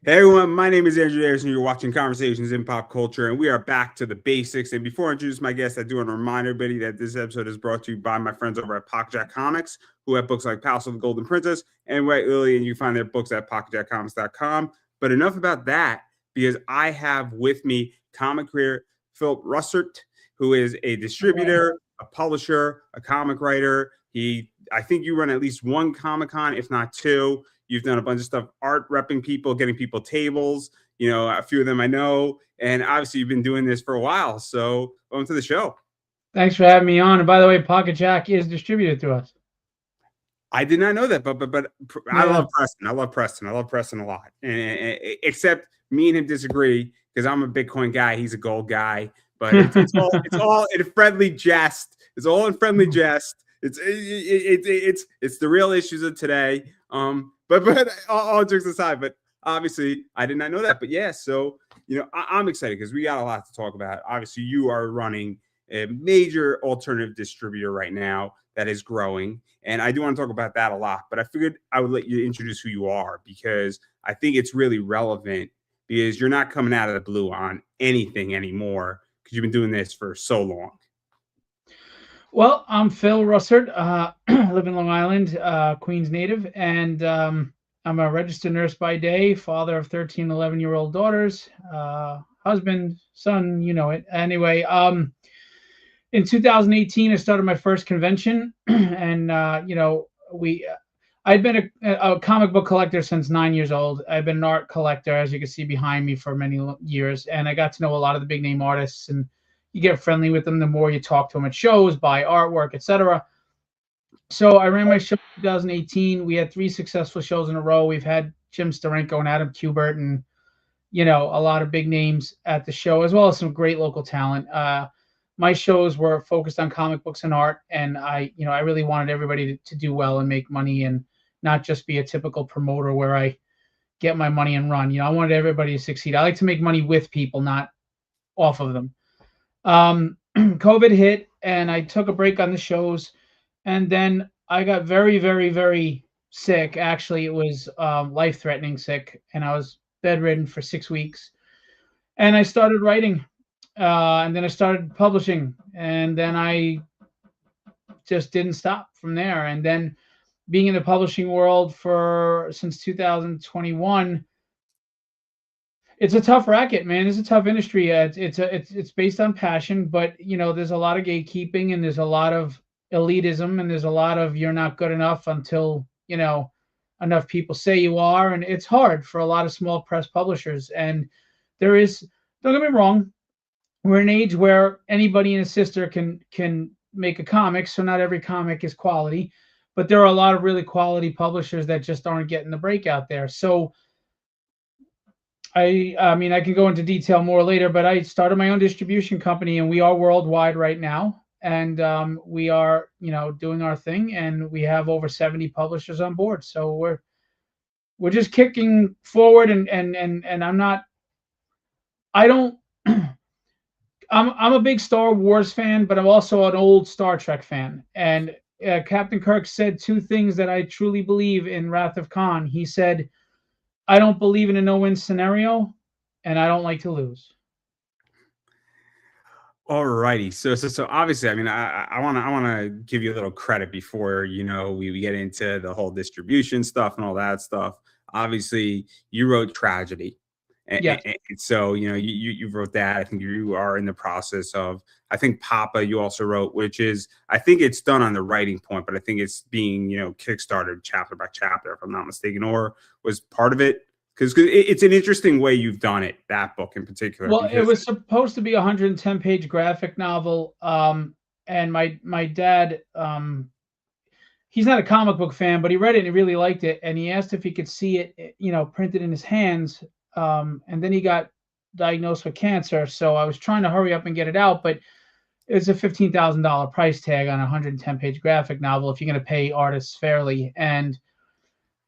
Hey everyone, my name is Andrew Harrison. You're watching Conversations in Pop Culture, and we are back to the basics. And before I introduce my guest, I do want to remind everybody that this episode is brought to you by my friends over at Pocket Jack Comics, who have books like Palace of the Golden Princess and White Lily, and you find their books at pocketjackcomics.com. But enough about that, because I have with me comic creator Phillip Russertt, who is a distributor, a publisher, a comic writer. I think you run at least one Comic Con, if not two. You've done a bunch of stuff, art repping people, getting people tables. You know, a few of them I know. And obviously, you've been doing this for a while. So, welcome to the show. Thanks for having me on. And by the way, Pocket Jack is distributed through us. I did not know that, but I Yeah. love Preston. I love Preston. I love Preston a lot. Except me and him disagree because I'm a Bitcoin guy. He's a gold guy. But it's all in friendly jest. It's all in friendly jest. It's the real issues of today. But all jokes aside, but obviously I did not know that. But yeah, so I'm excited because we got a lot to talk about. Obviously, you are running a major alternative distributor right now that is growing, and I do want to talk about that a lot. But I figured I would let you introduce who you are because I think it's really relevant because you're not coming out of the blue on anything anymore because you've been doing this for so long. Well, I'm Phil Russertt. Live in Long Island, Queens native, and I'm a registered nurse by day, father of 13, 11-year-old daughters, husband, son, you know it. Anyway, in 2018, I started my first convention, and I'd been a comic book collector since 9 years old. I've been an art collector, as you can see behind me, for many years, and I got to know a lot of the big name artists, and you get friendly with them the more you talk to them at shows, buy artwork, etc. So I ran my show in 2018. We had three successful shows in a row. We've had Jim Steranko and Adam Kubert, and a lot of big names at the show, as well as some great local talent. My shows were focused on comic books and art, and I really wanted everybody to do well and make money, and not just be a typical promoter where I get my money and run. I wanted everybody to succeed. I like to make money with people, not off of them. COVID hit, and I took a break on the shows, and then I got very, very, very sick. Actually, it was life-threatening sick, and I was bedridden for 6 weeks. And I started writing, and then I started publishing, and then I just didn't stop from there. And then being in the publishing world for since 2021, it's a tough racket, man. It's a tough industry. It's based on passion, but there's a lot of gatekeeping, and there's a lot of elitism, and there's a lot of you're not good enough until enough people say you are, and it's hard for a lot of small press publishers. And there is, don't get me wrong, we're in an age where anybody and his sister can make a comic, so not every comic is quality, but there are a lot of really quality publishers that just aren't getting the break out there. So I mean, I can go into detail more later, but I started my own distribution company, and we are worldwide right now. And we are, doing our thing, and we have over 70 publishers on board. So we're just kicking forward, and I'm not, I don't, I'm a big Star Wars fan, but I'm also an old Star Trek fan. And Captain Kirk said two things that I truly believe in Wrath of Khan. He said, I don't believe in a no-win scenario, and I don't like to lose. All righty. So obviously, I mean, I wanna give you a little credit before we get into the whole distribution stuff and all that stuff. Obviously, you wrote tragedy, Yes. and so you wrote that. I think you are in the process of. I think Papa you also wrote, which is I think it's done on the writing point, but I think it's being kickstarted chapter by chapter, if I'm not mistaken, or was part of it because it's an interesting way you've done it. That book in particular, Well, it because was supposed to be a 110-page graphic novel, and my dad, he's not a comic book fan, but he read it and he really liked it, and he asked if he could see it, printed in his hands. And then he got diagnosed with cancer, so I was trying to hurry up and get it out, but it's a $15,000 price tag on a 110-page graphic novel if you're going to pay artists fairly. And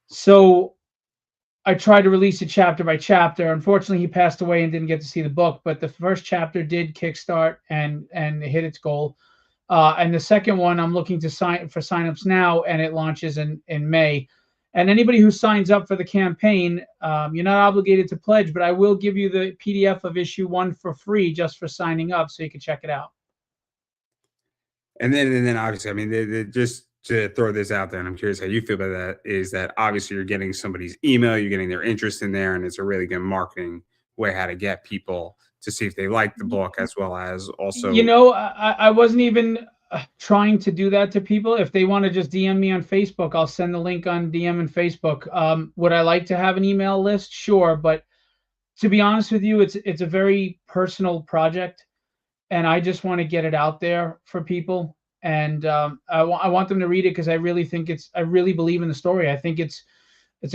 so I tried to release it chapter by chapter. Unfortunately, he passed away and didn't get to see the book, but the first chapter did kickstart and hit its goal. And the second one, I'm looking to sign for signups now, and it launches in May. And anybody who signs up for the campaign, you're not obligated to pledge, but I will give you the PDF of issue 1 for free just for signing up, so you can check it out. And then obviously, I mean, just to throw this out there, and I'm curious how you feel about that, is that obviously you're getting somebody's email, you're getting their interest in there, and it's a really good marketing way how to get people to see if they like the book, as well as also. I wasn't even trying to do that to people. If they want to just DM me on Facebook, I'll send the link on DM and Facebook. Would I like to have an email list? Sure, but to be honest with you, it's a very personal project, and I just want to get it out there for people. And I want them to read it because I really think I really believe in the story. I think it's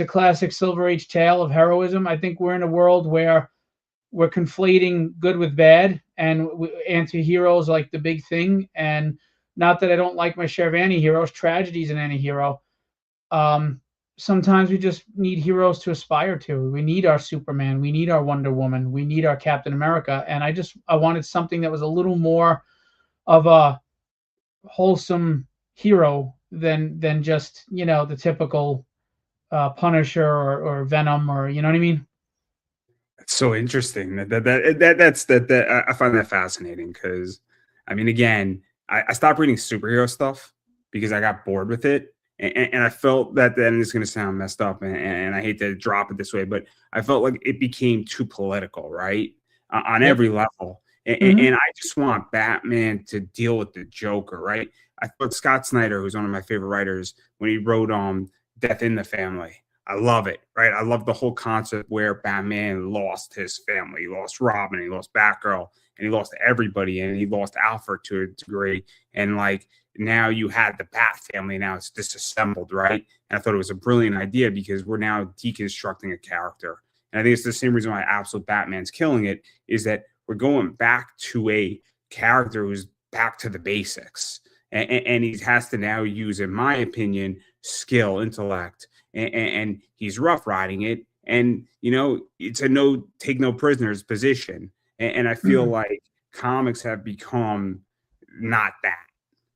a classic Silver Age tale of heroism. I think we're in a world where we're conflating good with bad, and anti-heroes like the big thing. And not that I don't like my share of anti-heroes, tragedy's an anti-hero. Sometimes we just need heroes to aspire to. We need our Superman, we need our Wonder Woman, we need our Captain America. And I wanted something that was a little more of a wholesome hero than just the typical Punisher or Venom, or you know what I mean. It's so interesting that I find that fascinating because, I mean, again, I stopped reading superhero stuff because I got bored with it, and I felt that then it's going to sound messed up, and I hate to drop it this way, but I felt like it became too political, right, on Yep. every level, Hmm. and I just want Batman to deal with the Joker, right? I thought Scott Snyder, who's one of my favorite writers, when he wrote Death in the Family. I love it, right? I love the whole concept where Batman lost his family. He lost Robin, he lost Batgirl, and he lost everybody, and he lost Alfred to a degree. And like now you had the Bat family, now it's disassembled, right? And I thought it was a brilliant idea because we're now deconstructing a character. And I think it's the same reason why Absolute Batman's killing it, is that we're going back to a character who's back to the basics. And he has to now use, in my opinion, skill, intellect, and he's rough riding it. And it's a no prisoners position. And I feel Hmm. like comics have become not that,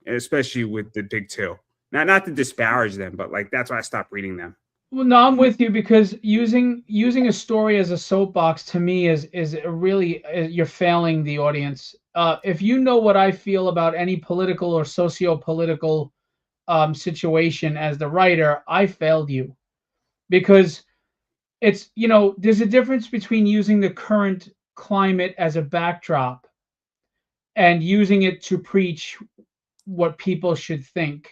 especially with the big two. Not to disparage them, but like that's why I stopped reading them. Well, no, I'm with you because using a story as a soapbox to me is a really you're failing the audience. If you know what I feel about any political or socio-political situation as the writer, I failed you because there's a difference between using the current climate as a backdrop and using it to preach what people should think.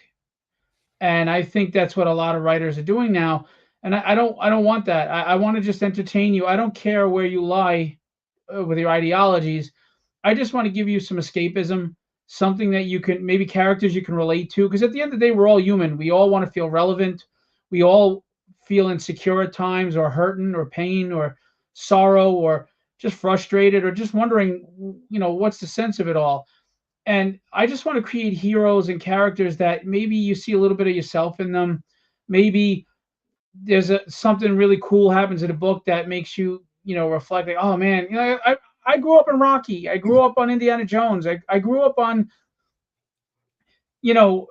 And I think that's what a lot of writers are doing now. And I don't want that. I want to just entertain you. I don't care where you lie with your ideologies. I just want to give you some escapism, something that you can, maybe characters you can relate to. Because at the end of the day, we're all human. We all want to feel relevant. We all feel insecure at times, or hurting, or pain, or sorrow, or just frustrated, or just wondering, what's the sense of it all. And I just want to create heroes and characters that maybe you see a little bit of yourself in them. Maybe there's something really cool happens in a book that makes you, reflect, like, oh man, I grew up in Rocky. I grew up on Indiana Jones. I grew up on, you know,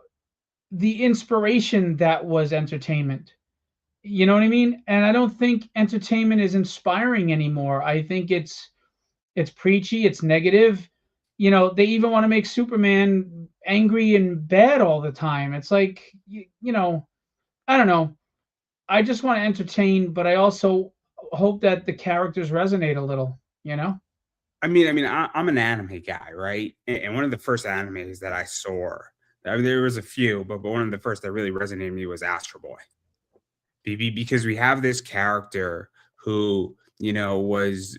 the inspiration that was entertainment. You know what I mean? And I don't think entertainment is inspiring anymore. I think it's preachy, it's negative. They even want to make Superman angry and bad all the time. It's like, I don't know. I just want to entertain, but I also hope that the characters resonate a little. I'm an anime guy, right? And one of the first animes that I saw, I mean, there was a few, but one of the first that really resonated with me was Astro Boy. Because we have this character who was,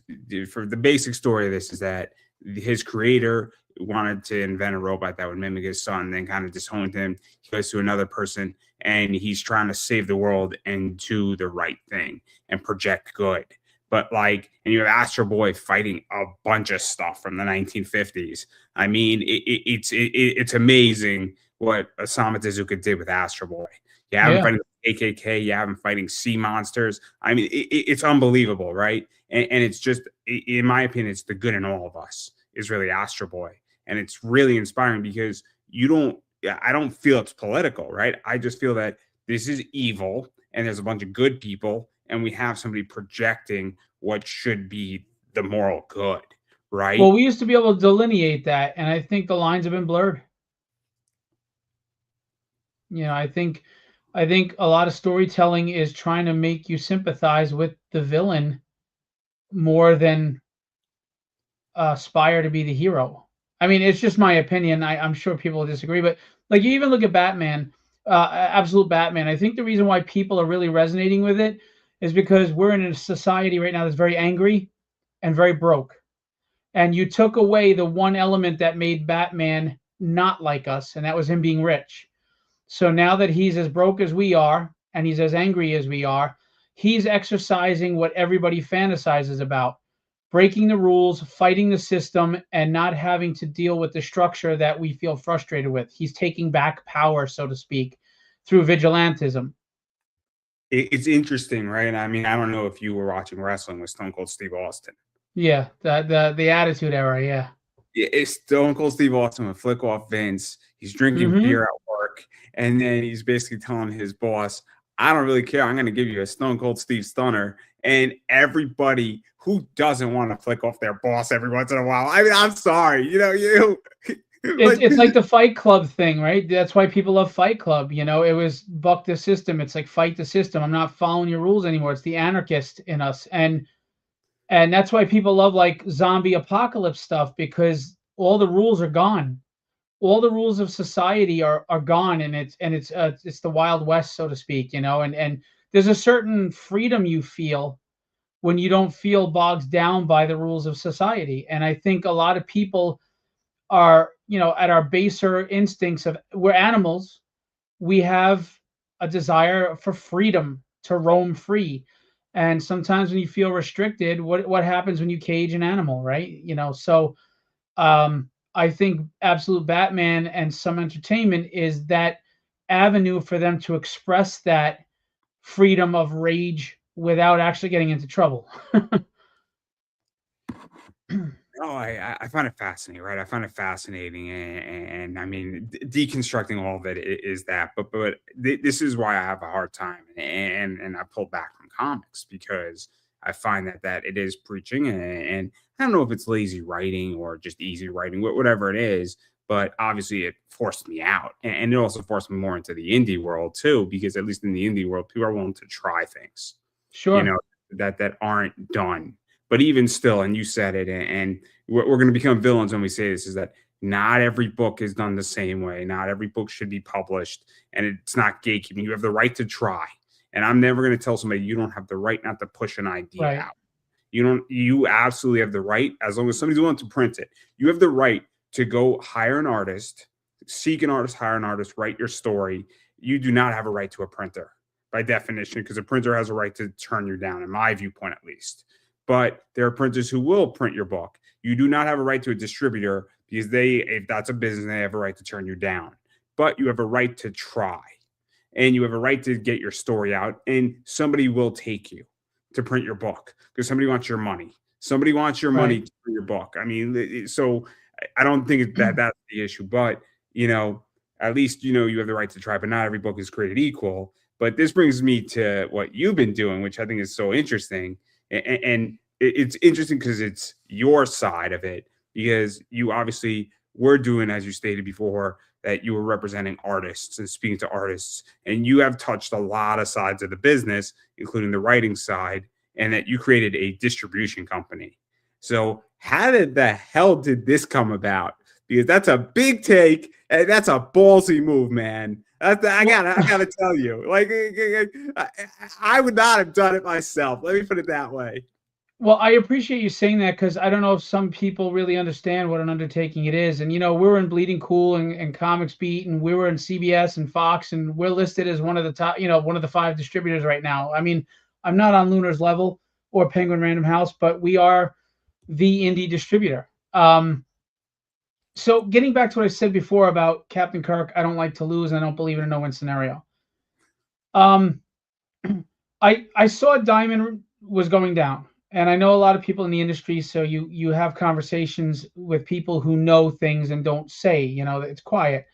for the basic story of this, is that his creator wanted to invent a robot that would mimic his son, then kind of disowned him. He goes to another person, and he's trying to save the world and do the right thing and project good. But like, and you have Astro Boy fighting a bunch of stuff from the 1950s. I mean, it's amazing what Osamu Tezuka did with Astro Boy. You have him Yeah. fighting the KKK. You have him fighting sea monsters. I mean, it's unbelievable, right? And it's just, in my opinion, it's the good in all of us is really Astro Boy, and it's really inspiring because I don't feel it's political, right? I just feel that this is evil, and there's a bunch of good people, and we have somebody projecting what should be the moral good, Well, right? we used to be able to delineate that, and I think the lines have been blurred. I think a lot of storytelling is trying to make you sympathize with the villain more than aspire to be the hero. I mean, it's just my opinion. I'm sure people disagree, but like you even look at Batman, Absolute Batman. I think the reason why people are really resonating with it is because we're in a society right now that's very angry and very broke. And you took away the one element that made Batman not like us, and that was him being rich. So now that he's as broke as we are and he's as angry as we are, he's exercising what everybody fantasizes about: breaking the rules, fighting the system, and not having to deal with the structure that we feel frustrated with. He's taking back power, so to speak, through vigilantism. It's interesting, right? I mean, I don't know if you were watching wrestling with Stone Cold Steve Austin. Yeah, the Attitude Era. Yeah. It's Stone Cold Steve Austin would flick off Vince. He's drinking Mm-hmm. beer at work, and then he's basically telling his boss, "I don't really care. I'm going to give you a Stone Cold Steve Stunner." And everybody who doesn't want to flick off their boss every once in a while. I mean, I'm sorry, you It's like it's like the Fight Club thing, right? That's why people love Fight Club. It was buck the system. It's like fight the system. I'm not following your rules anymore. It's the anarchist in us, and that's why people love like zombie apocalypse stuff, because all the rules are gone. All the rules of society are gone, and it's the Wild West, so to speak. And there's a certain freedom you feel when you don't feel bogged down by the rules of society. And I think a lot of people are, at our baser instincts of we're animals, we have a desire for freedom to roam free. And sometimes when you feel restricted, what happens when you cage an animal, right? So I think Absolute Batman and some entertainment is that avenue for them to express that freedom of rage without actually getting into trouble. Oh, I find it fascinating, right? I find it fascinating, and I mean, deconstructing all of it is that, but this is why I have a hard time, and I pulled back from comics because I find that it is preaching, and I don't know if it's lazy writing or just easy writing, whatever it is, but obviously it forced me out, and it also forced me more into the indie world too, because at least in the indie world, people are willing to try things, you Sure. know, that aren't done. But even still, and you said it, and we're going to become villains when we say this, is that not every book is done the same way. Not every book should be published, and it's not gatekeeping. You have the right to try. And I'm never going to tell somebody you don't have the right not to push an idea Right. out. You absolutely have the right, as long as somebody's willing to print it, you have the right to go hire an artist, seek an artist, hire an artist, write your story. You do not have a right to a printer by definition, because a printer has a right to turn you down, in my viewpoint at least. But there are printers who will print your book. You do not have a right to a distributor, because if that's a business, they have a right to turn you down. But you have a right to try, and you have a right to get your story out, and somebody will take you to print your book because somebody wants your money. Somebody wants your money Right. to print your book. I mean, so I don't think that that's the issue, but at least you have the right to try. But not every book is created equal. But this brings me to what you've been doing, which I think is so interesting, and it's interesting because it's your side of it, because you obviously were doing, as you stated before, that you were representing artists and speaking to artists, and you have touched a lot of sides of the business, including the writing side, and that you created a distribution company. So how did the hell did this come about? Because that's a big take, and that's a ballsy move, man. I Well, gotta tell you, like I would not have done it myself. Let me put it that way. well, I appreciate you saying that, because I don't know if some people really understand what an undertaking it is. And we were in Bleeding Cool and Comics Beat, and we were in CBS and Fox, and we're listed as one of the top, one of the 5 distributors right now. I mean, I'm not on Lunar's level or Penguin Random House, but we are the indie distributor. So getting back to what I said before about Captain Kirk, I don't like to lose, and I don't believe in a no-win scenario. Um, I saw Diamond was going down, and I know a lot of people in the industry. So you have conversations with people who know things and don't say. It's quiet.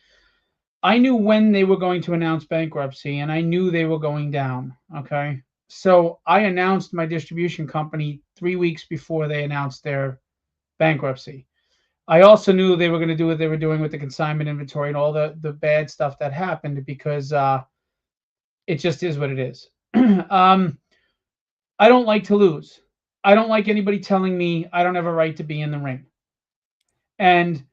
I knew when they were going to announce bankruptcy, and I knew they were going down. Okay. So I announced my distribution company 3 weeks before they announced their bankruptcy. I also knew they were going to do what they were doing with the consignment inventory and all the bad stuff that happened, because it just is what it is. um, I don't like to lose. I don't like anybody telling me I don't have a right to be in the ring. And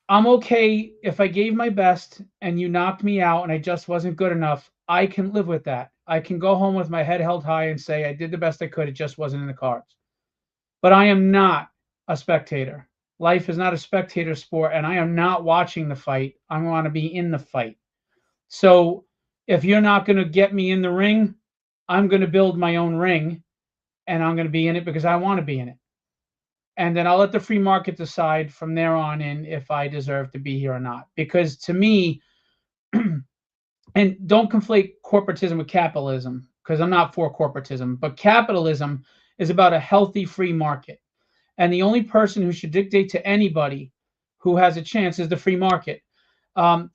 I'm okay if I gave my best and you knocked me out and I just wasn't good enough. I can live with that. I can go home with my head held high and say I did the best I could. It just wasn't in the cards. But I am not a spectator. Life is not a spectator sport, and I am not watching the fight. I want to be in the fight. So if you're not going to get me in the ring, I'm going to build my own ring, and I'm going to be in it because I want to be in it. And then I'll let the free market decide from there on in if I deserve to be here or not. Because to me, and don't conflate corporatism with capitalism, because I'm not for corporatism, but capitalism is about a healthy free market. And the only person who should dictate to anybody who has a chance is the free market. I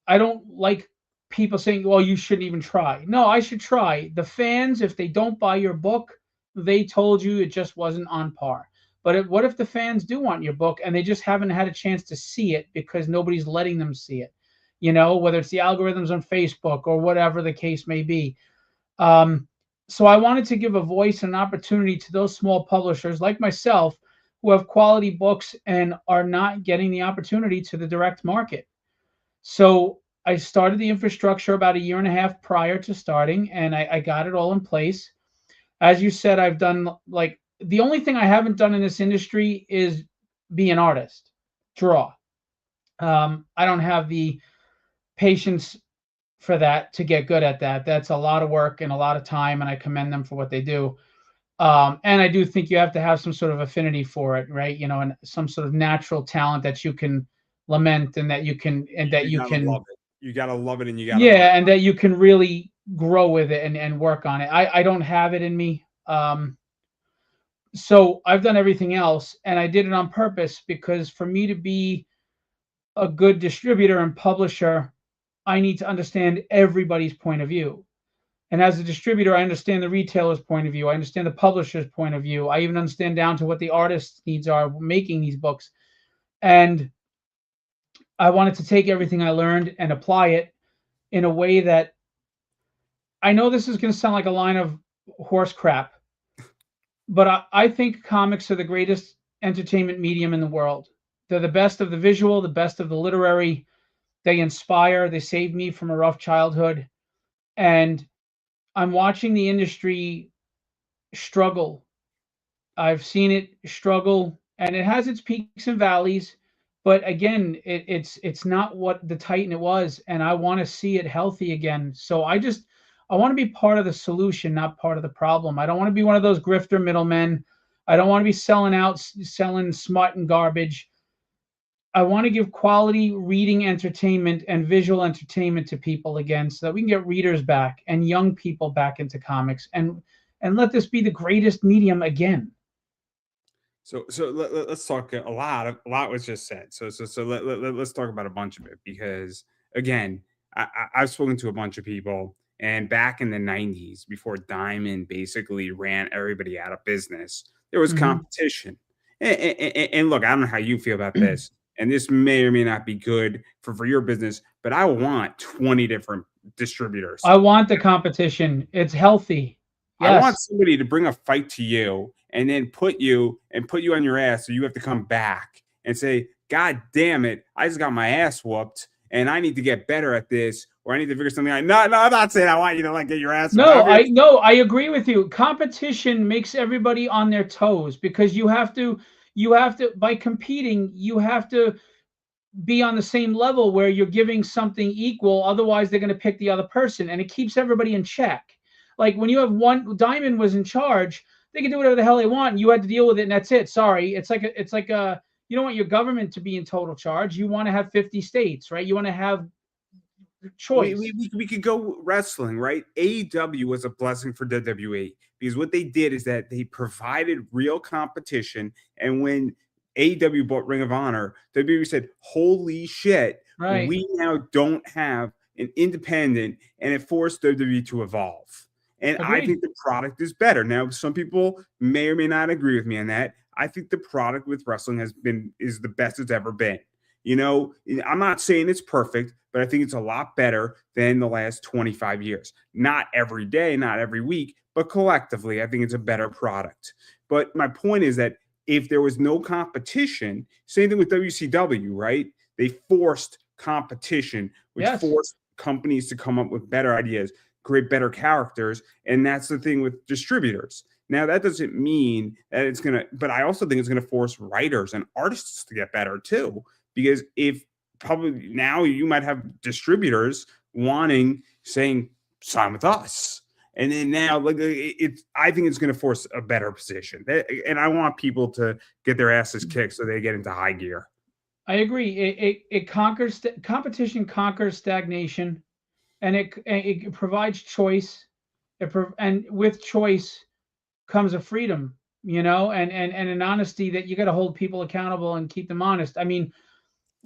don't like people saying, "Well, you shouldn't even try." No, I should try. The fans, if they don't buy your book, they told you it just wasn't on par. What if the fans do want your book and they just haven't had a chance to see it because nobody's letting them see it? Whether it's the algorithms on Facebook or whatever the case may be. Um, so I wanted to give a voice and an opportunity to those small publishers like myself who have quality books and are not getting the opportunity to the direct market. So I started the infrastructure about a year and a half prior to starting, and I got it all in place. As you said, I've done, like, the only thing I haven't done in this industry is be an artist, draw. I don't have the patience for that to get good at that. That's a lot of work and a lot of time, and I commend them for what they do. And I do think you have to have some sort of affinity for it, right? And some sort of natural talent that you can lament and that you can You gotta love it. You gotta love it, and you gotta love yeah, it. and that you can really grow with it and work on it. I don't have it in me. So I've done everything else, and I did it on purpose because for me to be a good distributor and publisher, I need to understand everybody's point of view. And as a distributor, I understand the retailer's point of view. I understand the publisher's point of view. I even understand down to what the artist's needs are making these books. And I wanted to take everything I learned and apply it in a way that, I know this is going to sound like a line of horse crap, but I think comics are the greatest entertainment medium in the world. They're the best of the visual, the best of the literary. They inspire. They saved me from a rough childhood. And I'm watching the industry struggle. I've seen it struggle, and it has its peaks and valleys. But again, it's not what the Titan it was, and I want to see it healthy again. So I want to be part of the solution, not part of the problem. I don't want to be one of those grifter middlemen. I don't want to be selling smut and garbage. I want to give quality reading entertainment and visual entertainment to people again, so that we can get readers back and young people back into comics, and let this be the greatest medium again. So let's talk. A lot was just said. Let's talk about a bunch of it, because again, I've spoken to a bunch of people, and back in the '90s, before Diamond basically ran everybody out of business, there was Hmm. competition. And look, I don't know how you feel about this, and this may or may not be good for your business, but I want 20 different distributors. I want the competition. It's healthy. I want Yes. somebody to bring a fight to you and then put you on your ass, so you have to come back and say, "God damn it, I just got my ass whooped and I need to get better at this, or I need to figure something out." No, I'm not saying I want you to like get your ass whooped. No, I agree with you. Competition makes everybody on their toes, because you have to by competing, you have to be on the same level where you're giving something equal. Otherwise, they're going to pick the other person, and it keeps everybody in check. Like when you have one Diamond was in charge, they can do whatever the hell they want. And you had to deal with it, and that's it. Sorry, it's like a you don't want your government to be in total charge. You want to have 50 states, right? You want to have we, we, choice. we we could go wrestling, right? AEW was a blessing for WWE, because what they did is that they provided real competition. And when AEW bought Ring of Honor, WWE said, "Holy shit, Right. We now don't have an independent, and it forced WWE to evolve. And I Agreed. think the product is better. Now, some people may or may not agree with me on that. I think the product with wrestling is the best it's ever been. I'm not saying it's perfect, but I think it's a lot better than the last 25 years. Not every day, not every week, but collectively, I think it's a better product. But my point is that if there was no competition, same thing with WCW, right? They forced competition, which Yes. forced companies to come up with better ideas, create better characters. And that's the thing with distributors. Now, that doesn't mean that it's going to, but I also think it's going to force writers and artists to get better too. Because if probably now you might have distributors saying, sign with us. And then now, I think it's going to force a better position. And I want people to get their asses kicked so they get into high gear. I agree. It conquers competition, conquers stagnation, and it provides choice. And with choice comes a freedom, and an honesty that you got to hold people accountable and keep them honest. I mean,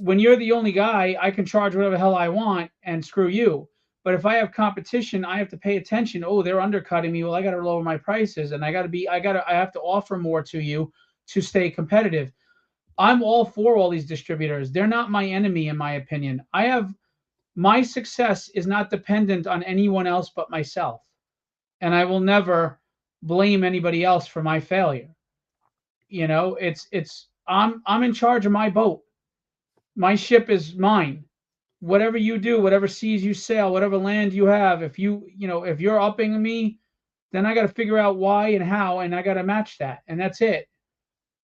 when you're the only guy, I can charge whatever the hell I want and screw you. But if I have competition, I have to pay attention. Oh, they're undercutting me. Well, I got to lower my prices, and I have to offer more to you to stay competitive. I'm all for all these distributors. They're not my enemy, in my opinion. My success is not dependent on anyone else but myself, and I will never blame anybody else for my failure. I'm in charge of my boat. My ship is mine. Whatever you do, whatever seas you sail, whatever land you have, if you're upping me, then I got to figure out why and how, and I got to match that, and that's it.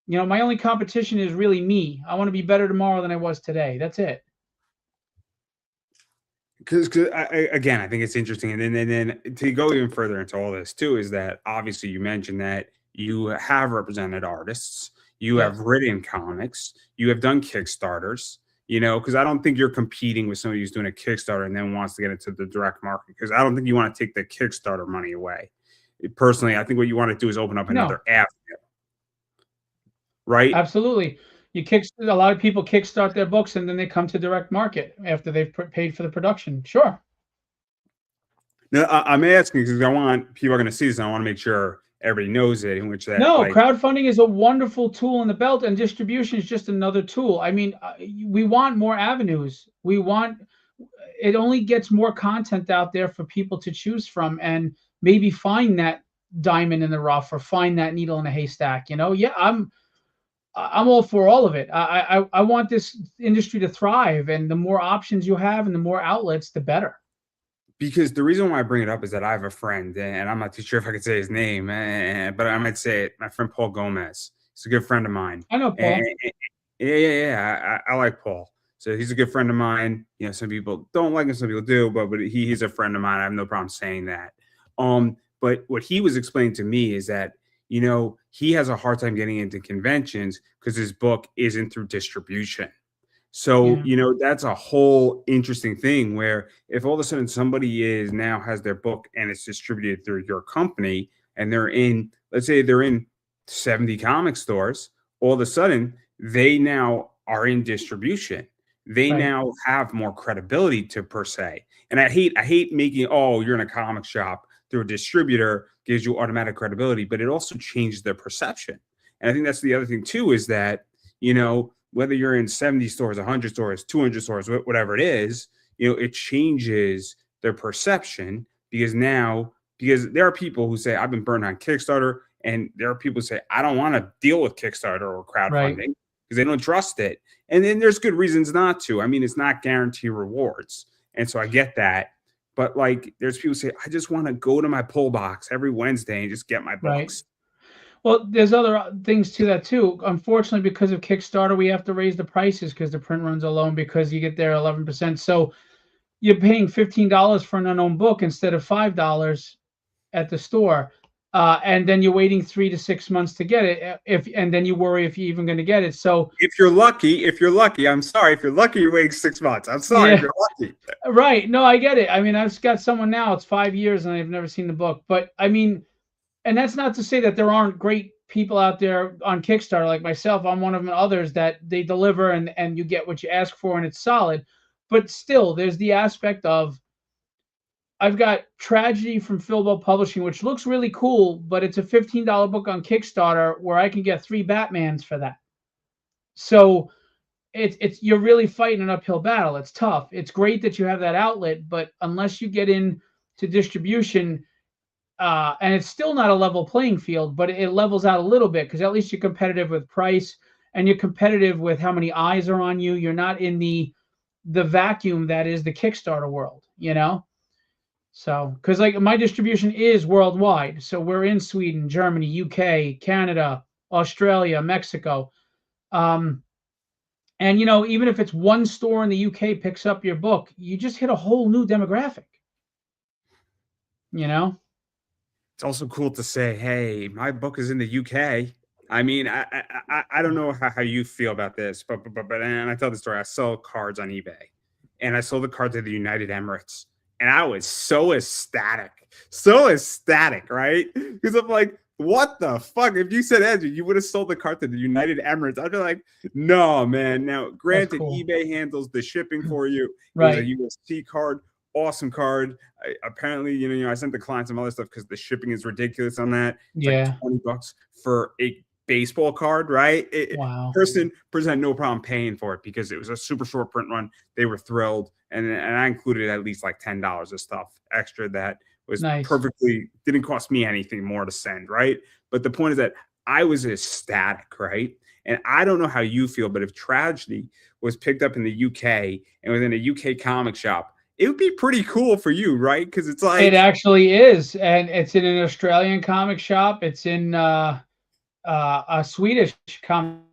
My only competition is really me. I want to be better tomorrow than I was today. That's it. Because again, I think it's interesting, and then to go even further into all this too is that obviously you mentioned that you have represented artists, you have Yes. written comics, you have done Kickstarters. Because I don't think you're competing with somebody who's doing a Kickstarter and then wants to get into the direct market. Because I don't think you want to take the Kickstarter money away. Personally, I think what you want to do is open up No, another avenue, right? absolutely. A lot of people kickstart their books and then they come to direct market after they've paid for the production. Sure. No, I'm asking because I want people are going to see this, and I want to make sure everybody knows it. In which that, No, like, crowdfunding is a wonderful tool in the belt, and distribution is just another tool. I mean, we want more avenues. It only gets more content out there for people to choose from and maybe find that diamond in the rough or find that needle in a haystack. Yeah, I'm all for all of it. I want this industry to thrive, and the more options you have and the more outlets, the better. because the reason why I bring it up is that I have a friend, and I'm not too sure if I could say his name, but I might say it. My friend Paul Gomez. He's a good friend of mine. I know, And, Paul. yeah. I like Paul. So he's a good friend of mine. Some people don't like him, some people do, but he's a friend of mine. I have no problem saying that. But what he was explaining to me is that he has a hard time getting into conventions because his book isn't through distribution. So, Yeah, that's a whole interesting thing where if all of a sudden somebody now has their book and it's distributed through your company and let's say they're in 70 comic stores, all of a sudden they now are in distribution. They right, now have more credibility to per se. And I hate making, oh, you're in a comic shop through a distributor gives you automatic credibility, but it also changes their perception. And I think that's the other thing too, is that, whether you're in 70 stores, 100 stores, 200 stores, whatever it is, it changes their perception because there are people who say, I've been burned on Kickstarter. And there are people who say, I don't want to deal with Kickstarter or right. crowdfunding because they don't trust it. And then there's good reasons not to. I mean, it's not guaranteed rewards. And so I get that. But there's people who say, I just want to go to my pull box every Wednesday and just get my Right. books. Well, there's other things to that too. Unfortunately, because of Kickstarter, we have to raise the prices because the print runs alone because you get there 11%. So you're paying $15 for an unknown book instead of $5 at the store, and then you're waiting 3 to 6 months to get it. And then you worry if you're even going to get it. So If you're lucky, I'm sorry. If you're lucky, you're waiting 6 months. I'm sorry if yeah, you're lucky. right. No, I get it. I mean, I've got someone now. It's 5 years and I've never seen the book. But I mean, and that's not to say that there aren't great people out there on Kickstarter like myself. I'm one of them, others that they deliver and you get what you ask for and it's solid. but still, there's the aspect of I've got Tragedy from Phillip Publishing, which looks really cool, but it's a $15 book on Kickstarter where I can get 3 Batmans for that. So it's you're really fighting an uphill battle. It's tough. It's great that you have that outlet, but unless you get into distribution, and it's still not a level playing field, but it levels out a little bit because at least you're competitive with price and you're competitive with how many eyes are on you. You're not in the vacuum that is the Kickstarter world, you know? So, because like my distribution is worldwide. So we're in Sweden, Germany, UK, Canada, Australia, Mexico. Um, and even if it's one store in the UK picks up your book, you just hit a whole new demographic, you know? It's also cool to say, hey, my book is in the UK. I mean, I don't know how you feel about this, but and I tell the story. I sell cards on eBay, and I sold the card to the United Emirates, and I was so ecstatic, right? Because I'm like, what the fuck? If you said, Andrew, you would have sold the card to the United Emirates, I'd be like, no, man. Now, granted, cool. eBay handles the shipping for you. Right. It was a UST card. Awesome card. Apparently, I sent the client some other stuff because the shipping is ridiculous on that. It's Yeah. like $20 for a baseball card, right? Wow. Person had no problem paying for it because it was a super short print run. They were thrilled, and I included at least like $10 of stuff extra that was Nice. perfectly didn't cost me anything more to send, right? But the point is that I was ecstatic, right? And I don't know how you feel, but if Tragedy was picked up in the UK and was in a UK comic shop, it would be pretty cool for you, right? Because it's like it actually is, and it's in an Australian comic shop. It's in a Swedish comic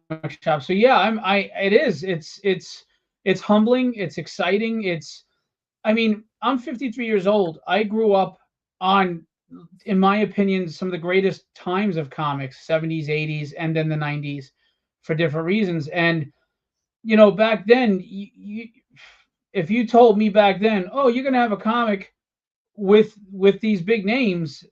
shop. So yeah, it is. It's humbling. It's exciting. I mean, I'm 53 years old. I grew up on, in my opinion, some of the greatest times of comics, 70s, 80s, and then the 90s, for different reasons. And back then, if you told me back then, oh, you're gonna have a comic with these big names,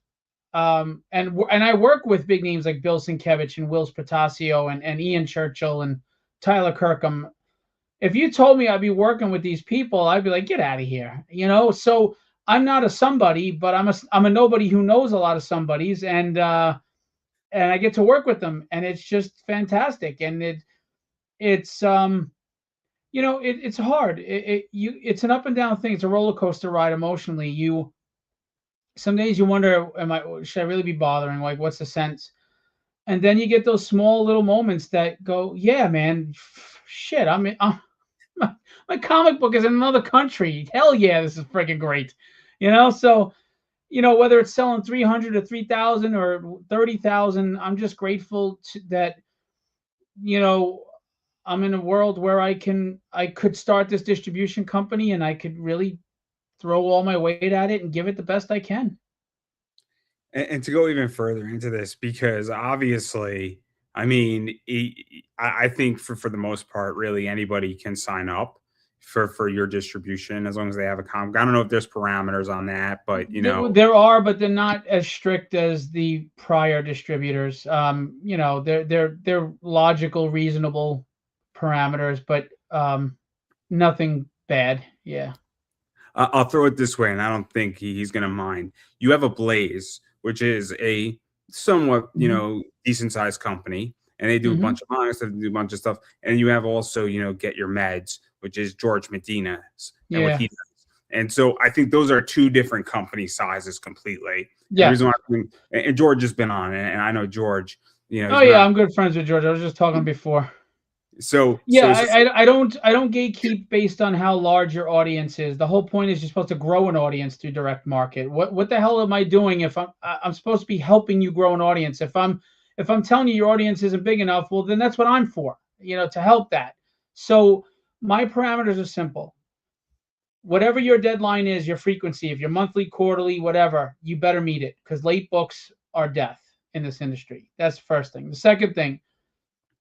and I work with big names like Bill Sienkiewicz and Will Spatasio and Ian Churchill and Tyler Kirkham. If you told me I'd be working with these people, I'd be like, get out of here, So I'm not a somebody, but I'm a nobody who knows a lot of somebodies, and I get to work with them, and it's just fantastic. And it's it's hard. It's an up and down thing. It's a roller coaster ride emotionally. Some days you wonder, should I really be bothering? Like, what's the sense? And then you get those small little moments that go, yeah, man, shit, my comic book is in another country. Hell yeah, this is freaking great. So, whether it's selling 300 or 3,000 or 30,000, I'm just grateful that, I'm in a world where I could start this distribution company and I could really throw all my weight at it and give it the best I can. And to go even further into this, because obviously, I mean, I think for the most part, really anybody can sign up for your distribution as long as they have a comic. I don't know if there's parameters on that, but there are, but they're not as strict as the prior distributors. They're logical, reasonable parameters, but nothing bad. Yeah. I'll throw it this way, and I don't think he's going to mind. You have a Blaze, which is a somewhat, decent sized company, and they do a bunch of manga stuff, they do a bunch of stuff. And you have also, Get Your Meds, which is George Medina's and what he does. And so I think those are two different company sizes completely. Yeah. The reason why and George has been on, and I know George. I'm good friends with George. I was just talking before. So I don't gatekeep based on how large your audience is. The whole point is you're supposed to grow an audience through direct market. What the hell am I doing if I'm supposed to be helping you grow an audience? If I'm telling you your audience isn't big enough, well then that's what I'm for, to help that. So my parameters are simple. Whatever your deadline is, your frequency, if you're monthly, quarterly, whatever, you better meet it, because late books are death in this industry. That's the first thing. The second thing,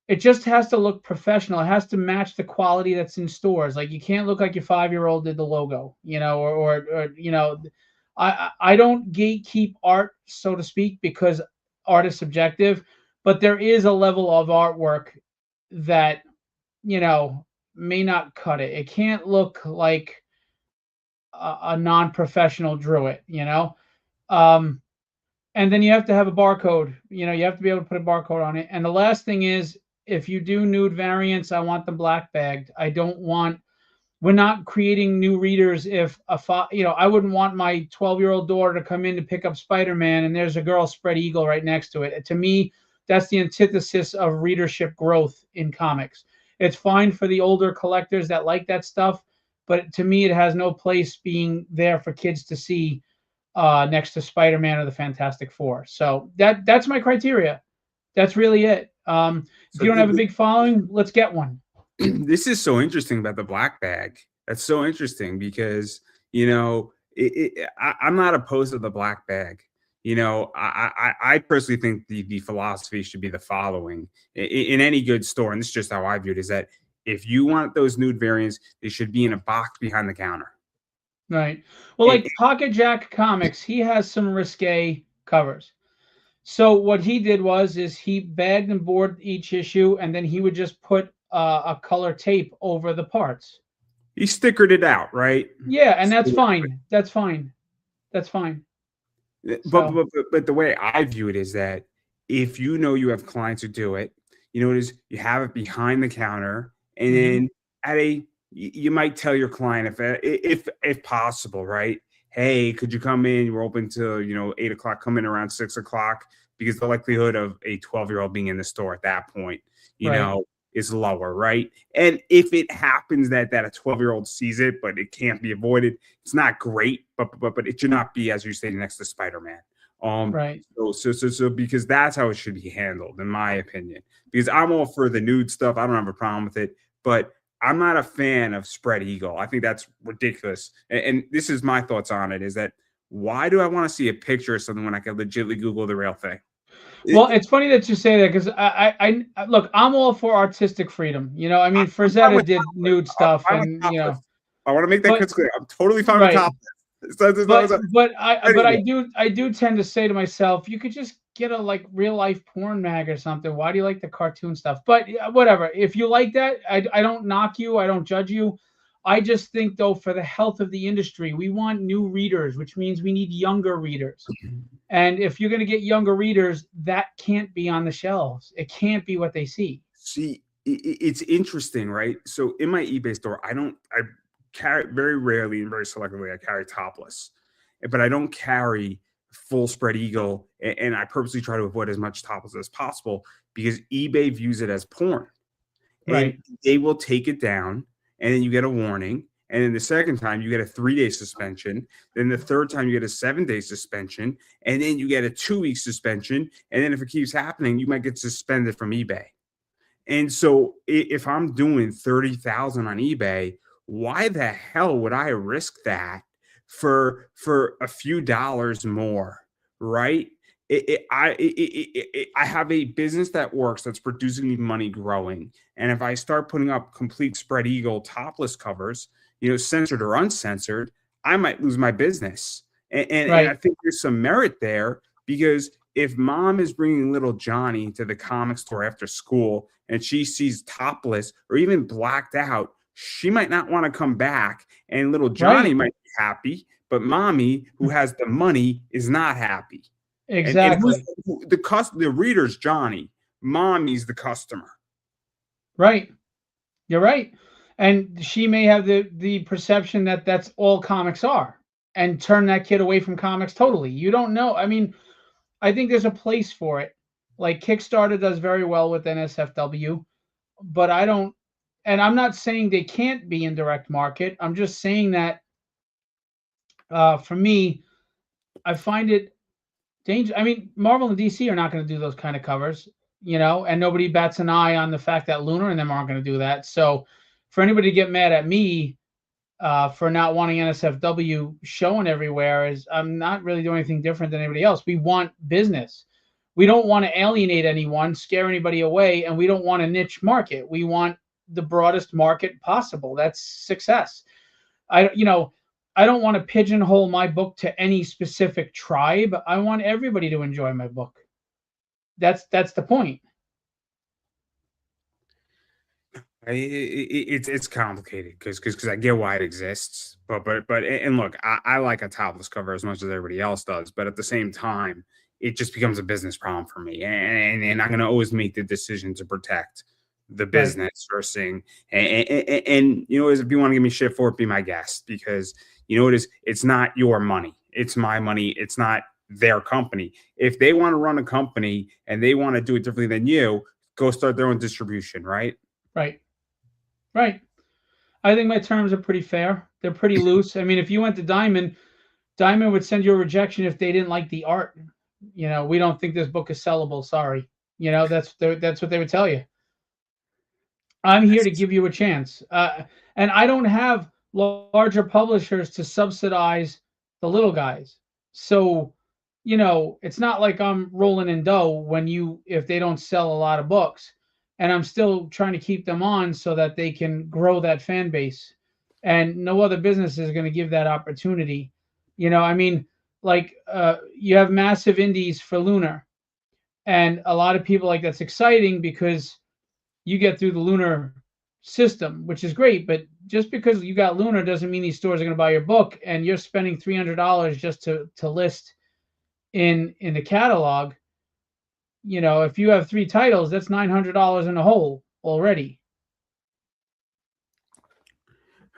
it just has to look professional. It has to match the quality that's in stores. Like, you can't look like your 5-year-old did the logo, or I don't gatekeep art, so to speak, because art is subjective, but there is a level of artwork that, may not cut it. It can't look like a non-professional drew it, you know. Um, and then you have to have a barcode. You know, you have to be able to put a barcode on it. And the last thing is, if you do nude variants, I want them black bagged. I don't want. We're not creating new readers. If you know, I wouldn't want my 12-year-old daughter to come in to pick up Spider-Man and there's a girl spread eagle right next to it. To me, that's the antithesis of readership growth in comics. It's fine for the older collectors that like that stuff, but to me, it has no place being there for kids to see next to Spider-Man or the Fantastic Four. So that's my criteria. That's really it. If So you don't have a big following, let's get one. this is so interesting about the black bag. That's so interesting because I'm not opposed to the black bag. I personally think the philosophy should be the following in any good store, and this is just how I view it: is that if you want those nude variants, they should be in a box behind the counter. Right. Well, like Pocket Jack Comics, he has some risque covers. So what he did is he bagged and boarded each issue, and then he would just put a color tape over the parts. He stickered it out, right? Yeah, and that's fine. That's fine. That's fine. But the way I view it is that if you know you have clients who do it, it is you have it behind the counter, and then you might tell your client if possible, right? Hey, could you come in? You're open till 8 o'clock. Come in around 6 o'clock, because the likelihood of a 12-year-old being in the store at that point, is lower, right? And if it happens that a 12-year-old sees it, but it can't be avoided, it's not great, but it should not be, as you say, next to Spider-Man. Right. So because that's how it should be handled, in my opinion. Because I'm all for the nude stuff. I don't have a problem with it, but I'm not a fan of spread eagle. I think that's ridiculous. And this is my thoughts on it: is that why do I want to see a picture of something when I can legitimately Google the real thing? Well, it's funny that you say that, because I look, I'm all for artistic freedom. I mean, Frazetta did nude stuff, and I want to make that clear. I'm totally fine with topless. But I do tend to say to myself, you could just get a real life porn mag or something. Why do you like the cartoon stuff? But whatever. If you like that, I don't knock you. I don't judge you. I just think, though, for the health of the industry, we want new readers, which means we need younger readers. And if you're going to get younger readers, that can't be on the shelves. It can't be what they see. See, it's interesting, right? So in my eBay store, I carry very rarely and very selectively. I carry topless, but I don't carry full spread eagle, and I purposely try to avoid as much topless as possible because eBay views it as porn, right? And they will take it down, and then you get a warning, and then the second time you get a 3-day suspension, then the third time you get a 7-day suspension, and then you get a 2-week suspension, and then if it keeps happening, you might get suspended from eBay. And so if I'm doing 30,000 on eBay, why the hell would I risk that for a few dollars more, right? I have a business that works, that's producing me money, growing. And if I start putting up complete spread eagle topless covers, censored or uncensored, I might lose my business. And I think there's some merit there, because if mom is bringing little Johnny to the comic store after school and she sees topless or even blacked out, she might not want to come back, and little Johnny might be happy, but mommy, who has the money, is not happy. Exactly. And the reader's Johnny, mommy's the customer. Right. You're right. And she may have the perception that that's all comics are, and turn that kid away from comics totally. You don't know. I mean, I think there's a place for it. Like Kickstarter does very well with NSFW, but I don't. And I'm not saying they can't be in direct market. I'm just saying that for me, I find it dangerous. I mean, Marvel and DC are not going to do those kind of covers, and nobody bats an eye on the fact that Lunar and them aren't going to do that. So for anybody to get mad at me for not wanting NSFW showing everywhere, is I'm not really doing anything different than anybody else. We want business. We don't want to alienate anyone, scare anybody away, and we don't want a niche market. We want the broadest market possible. That's success. I don't want to pigeonhole my book to any specific tribe. I want everybody to enjoy my book. That's the point. It's complicated because I get why it exists, but and look, I like a topless cover as much as everybody else does, but at the same time, it just becomes a business problem for me, and I'm gonna always make the decision to protect the Right, business first thing, and you know, if you want to give me shit for it, be my guest because you know it is. It's not your money, it's my money. It's not their company. If they want to run a company and they want to do it differently than you, go start their own distribution, right? right, right. I think my terms are pretty fair. They're pretty loose. I mean, if you went to Diamond, Diamond would send you a rejection if they didn't like the art. We don't think this book is sellable. Sorry. That's what they would tell you. I'm here to That's give you a chance. And I don't have larger publishers to subsidize the little guys. So, it's not like I'm rolling in dough if they don't sell a lot of books. And I'm still trying to keep them on so that they can grow that fan base. And no other business is going to give that opportunity. I mean, like you have massive indies for Lunar. And a lot of people like that's exciting because you get through the Lunar system, which is great. But just because you got Lunar doesn't mean these stores are going to buy your book, and you're spending $300 just to list in the catalog. If you have three titles, that's $900 in a hole already.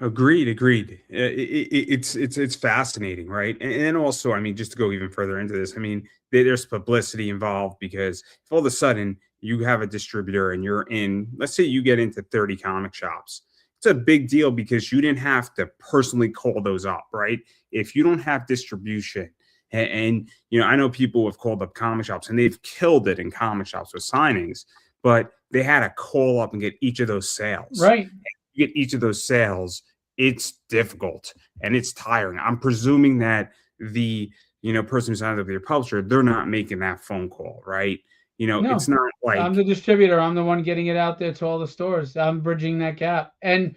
agreed. It's fascinating, right? And also, I mean, just to go even further into this, I mean, there's publicity involved because if all of a sudden you have a distributor and you're in, let's say you get into 30 comic shops, it's a big deal because you didn't have to personally call those up, right? If you don't have distribution, and you know, I know people have called up comic shops and they've killed it in comic shops with signings, but they had to call up and get each of those sales. Right. You get each of those sales, it's difficult and it's tiring. I'm presuming that the person who signs up with your publisher, they're not making that phone call, right? You know, it's No, not I'm like the distributor. I'm the one getting it out there to all the stores. I'm bridging that gap. And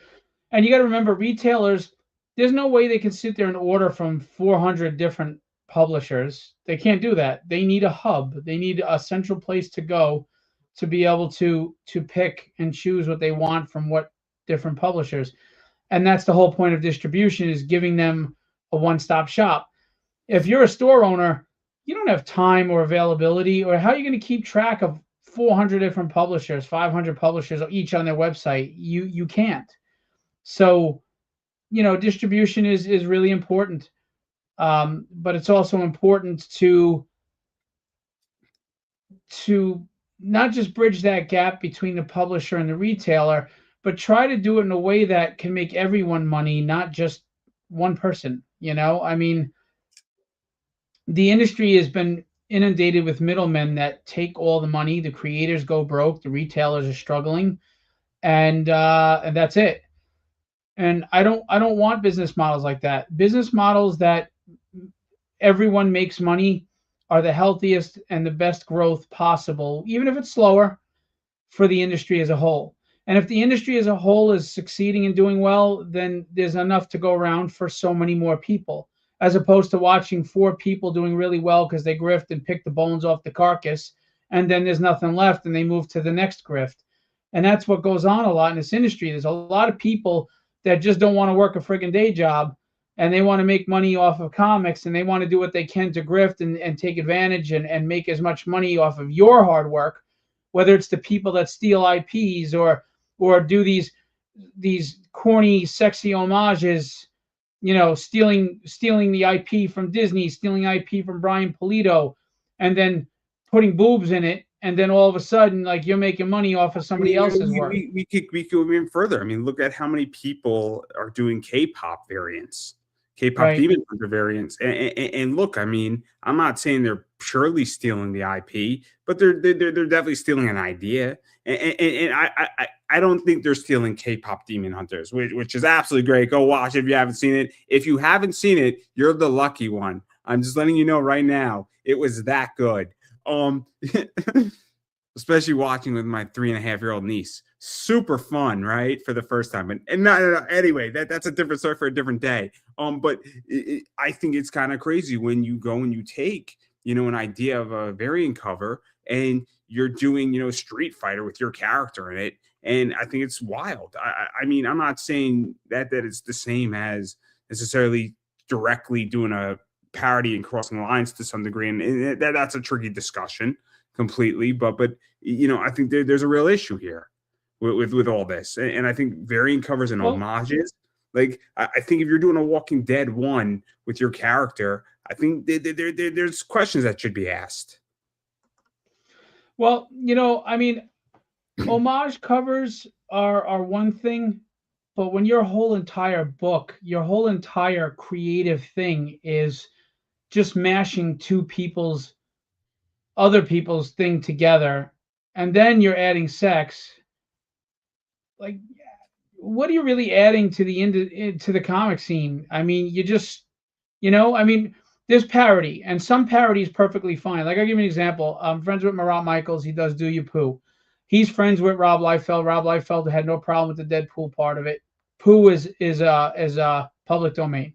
you got to remember, retailers, there's no way they can sit there and order from 400 different publishers. They can't do that. They need a hub. They need a central place to go to be able to pick and choose what they want from what different publishers. And that's the whole point of distribution, is giving them a one-stop shop. If you're a store owner, you don't have time or availability, or how are you going to keep track of 400 different publishers, 500 publishers each on their website? You can't. So, distribution is really important. But it's also important to not just bridge that gap between the publisher and the retailer, but try to do it in a way that can make everyone money, not just one person. I mean, the industry has been inundated with middlemen that take all the money. The creators go broke, the retailers are struggling, and that's it. And I don't want business models like that. Business models that everyone makes money are the healthiest and the best growth possible, even if it's slower, for the industry as a whole. And if the industry as a whole is succeeding and doing well, then there's enough to go around for so many more people, as opposed to watching four people doing really well because they grift and pick the bones off the carcass, and then there's nothing left and they move to the next grift. And that's what goes on a lot in this industry. There's a lot of people that just don't want to work a friggin' day job, and they want to make money off of comics, and they want to do what they can to grift and take advantage and make as much money off of your hard work, whether it's the people that steal IPs or do these corny, sexy homages, stealing the IP from Disney, stealing IP from Brian Pulido, and then putting boobs in it, and then all of a sudden, like, you're making money off of I somebody mean, else's work. we could go even further. I mean, look at how many people are doing K-pop variants, K-pop Right. Demon Hunter variants, and look, I mean, I'm not saying they're purely stealing the IP, but they're definitely stealing an idea, and I don't think they're stealing K-pop Demon Hunters, which is absolutely great. Go watch it if you haven't seen it. If you haven't seen it, you're the lucky one. I'm just letting you know right now, it was that good. Especially watching with my 3.5-year-old niece. Super fun, right? For the first time. And no, anyway, that's a different story for a different day. But I think it's kind of crazy when you go and you take, an idea of a variant cover and you're doing, Street Fighter with your character in it. And I think it's wild. I mean, I'm not saying that it's the same as necessarily directly doing a parody and crossing lines to some degree, and that's a tricky discussion completely. But I think there's a real issue here with all this, and I think variant covers and Well, homages. Like I think if you're doing a Walking Dead one with your character, I think there's questions that should be asked. well, I mean, homage covers are one thing, but when your whole entire book, your whole entire creative thing is just mashing other people's thing together, and then you're adding sex, like, what are you really adding to the comic scene? I mean, I mean, there's parody, and some parody is perfectly fine. Like, I'll give you an example. I'm friends with Marat Michaels. He does Do You Poo. He's friends with Rob Liefeld. Rob Liefeld had no problem with the Deadpool part of it. Pooh is public domain.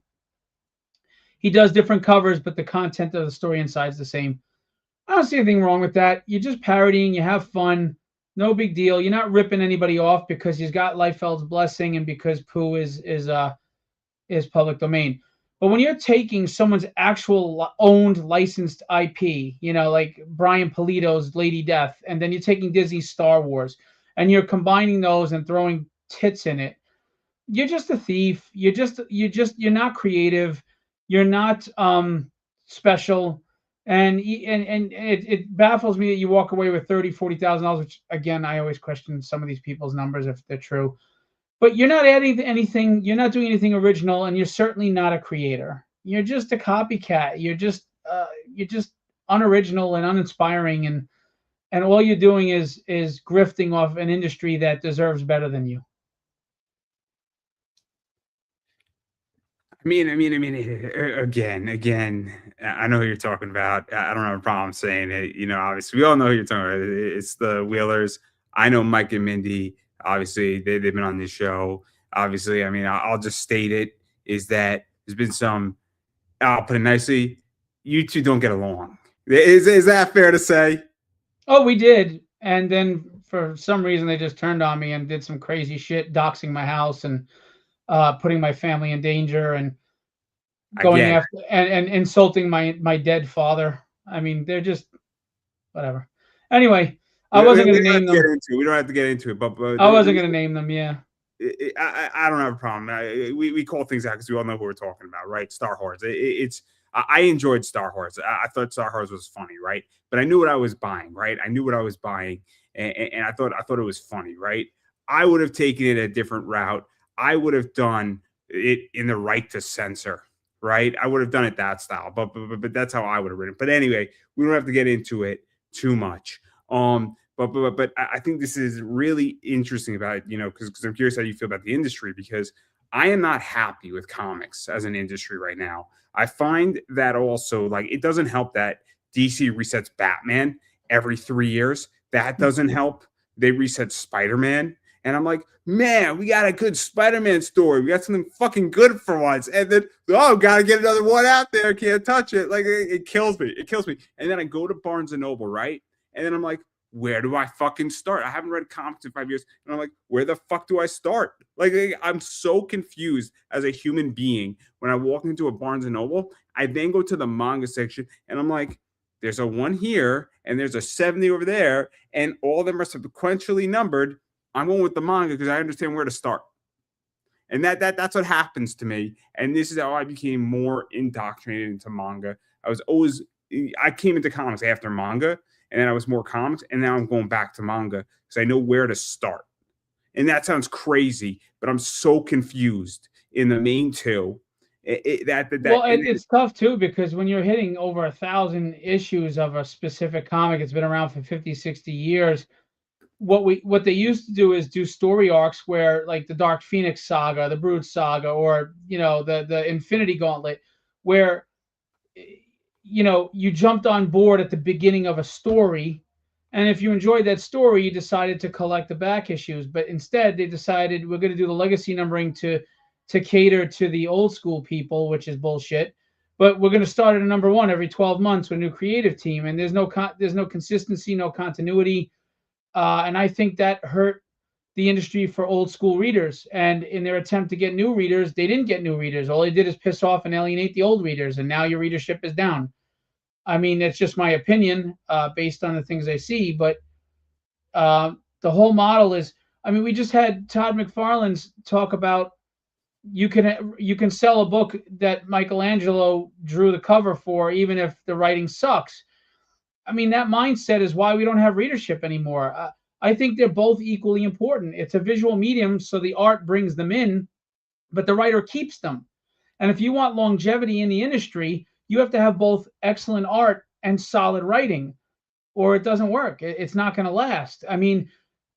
He does different covers, but the content of the story inside is the same. I don't see anything wrong with that. You're just parodying. You have fun. No big deal. You're not ripping anybody off because he's got Liefeld's blessing and because Pooh is public domain. But when you're taking someone's actual owned licensed IP, like Brian Polito's Lady Death, and then you're taking Disney's Star Wars, and you're combining those and throwing tits in it, you're just a thief. You're not creative. You're not special. And it baffles me that you walk away with $30,000-$40,000, which again, I always question some of these people's numbers if they're true. But you're not adding anything. You're not doing anything original, and you're certainly not a creator. You're just a copycat. You're just unoriginal and uninspiring, and all you're doing is grifting off an industry that deserves better than you. I mean, again, I know who you're talking about. I don't have a problem saying it. Obviously, we all know who you're talking about. It's the Wheelers. I know Mike and Mindy. Obviously, they've been on this show. Obviously, I mean, I'll just state it, is that there's been some, I'll put it nicely, you two don't get along. Is that fair to say? Oh, we did. And then for some reason, they just turned on me and did some crazy shit, doxing my house and putting my family in danger and going after and insulting my dead father. I mean, they're just whatever. Anyway, I wasn't going to name them. We don't have to get into it, but I wasn't going to name them. Yeah. I don't have a problem. We call things out because we all know who we're talking about, right? Star Wars. I enjoyed Star Wars. I thought Star Wars was funny, right? But I knew what I was buying, right? I knew what I was buying, and I thought it was funny, right? I would have taken it a different route. I would have done it in the right to censor, right? I would have done it that style, but that's how I would have written it. But anyway, we don't have to get into it too much. But I think this is really interesting about it, because I'm curious how you feel about the industry, because I am not happy with comics as an industry right now. I find that also, like, it doesn't help that DC resets Batman every 3 years. That doesn't help. They reset Spider-Man. And I'm like, man, we got a good Spider-Man story. We got something fucking good for once. And then, gotta get another one out there. Can't touch it. Like, it kills me. It kills me. And then I go to Barnes & Noble, right? And then I'm like, where do I fucking start? I haven't read comics in 5 years. And I'm like, where the fuck do I start? Like, I'm so confused as a human being when I walk into a Barnes & Noble. I then go to the manga section, and I'm like, there's a 1 here, and there's a 70 over there, and all of them are sequentially numbered. I'm going with the manga because I understand where to start. And that's what happens to me. And this is how I became more indoctrinated into manga. I came into comics after manga, and then I was more comics, and now I'm going back to manga because I know where to start. And that sounds crazy, but I'm so confused in the main two. It's tough too, because when you're hitting over 1,000 issues of a specific comic, it's been around for 50, 60 years. What they used to do is do story arcs where, like, the Dark Phoenix saga, the Brood saga, or the Infinity Gauntlet, where you jumped on board at the beginning of a story, and if you enjoyed that story, you decided to collect the back issues. But instead, they decided we're going to do the legacy numbering to cater to the old school people, which is bullshit. But we're going to start at a number 1 every 12 months with a new creative team, and there's no consistency, no continuity. And I think that hurt the industry for old school readers. And in their attempt to get new readers, they didn't get new readers. All they did is piss off and alienate the old readers. And now your readership is down. I mean, it's just my opinion based on the things I see. But the whole model is, I mean, we just had Todd McFarlane's talk about you can sell a book that Michelangelo drew the cover for, even if the writing sucks. I mean, that mindset is why we don't have readership anymore. I think they're both equally important. It's a visual medium, so the art brings them in, but the writer keeps them. And if you want longevity in the industry, you have to have both excellent art and solid writing, or it doesn't work. It's not going to last. I mean,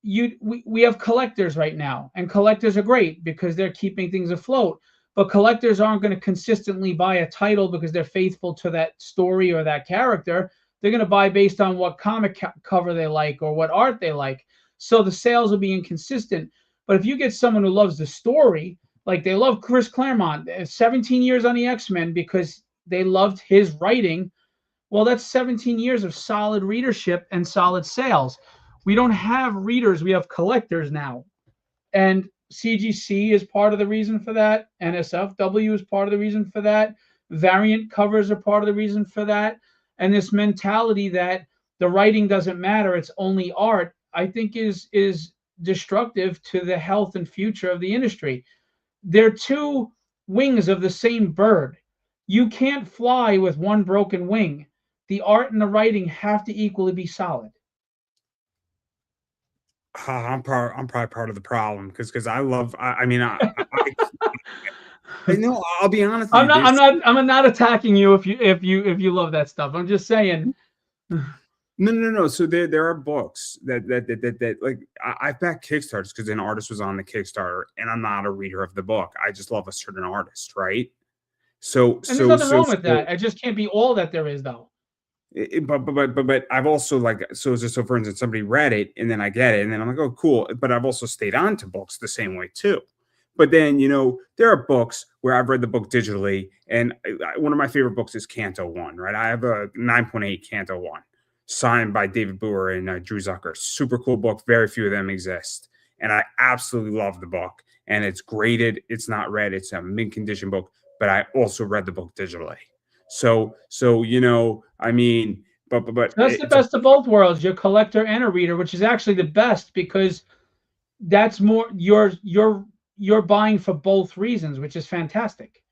we have collectors right now, and collectors are great because they're keeping things afloat. But collectors aren't going to consistently buy a title because they're faithful to that story or that character. They're going to buy based on what comic cover they like or what art they like. So the sales will be inconsistent. But if you get someone who loves the story, like they love Chris Claremont, 17 years on the X-Men because they loved his writing, well, that's 17 years of solid readership and solid sales. We don't have readers. We have collectors now. And CGC is part of the reason for that. NSFW is part of the reason for that. Variant covers are part of the reason for that. And this mentality that the writing doesn't matter, it's only art, I think is destructive to the health and future of the industry. They're two wings of the same bird. You can't fly with one broken wing. The art and the writing have to equally be solid. I'm probably part of the problem because I love. I mean, I know. I'll be honest with I'm you. not. I'm not attacking you if you love that stuff. I'm just saying. No. So there are books that like I've backed Kickstarters because an artist was on the Kickstarter, and I'm not a reader of the book. I just love a certain artist, right? And there's nothing wrong with that. It just can't be all that there is, though. But I've also like so for instance, somebody read it and then I get it and then I'm like, oh cool. But I've also stayed on to books the same way too. But then there are books where I've read the book digitally, and one of my favorite books is Canto 1. Right, I have a 9.8 Canto 1, signed by David Boer and Drew Zucker. Super cool book. Very few of them exist, and I absolutely love the book. And it's graded. It's not read. It's a mint condition book. But I also read the book digitally. So I mean, but that's the best of both worlds. You're a collector and a reader, which is actually the best because that's more you're buying for both reasons, which is fantastic.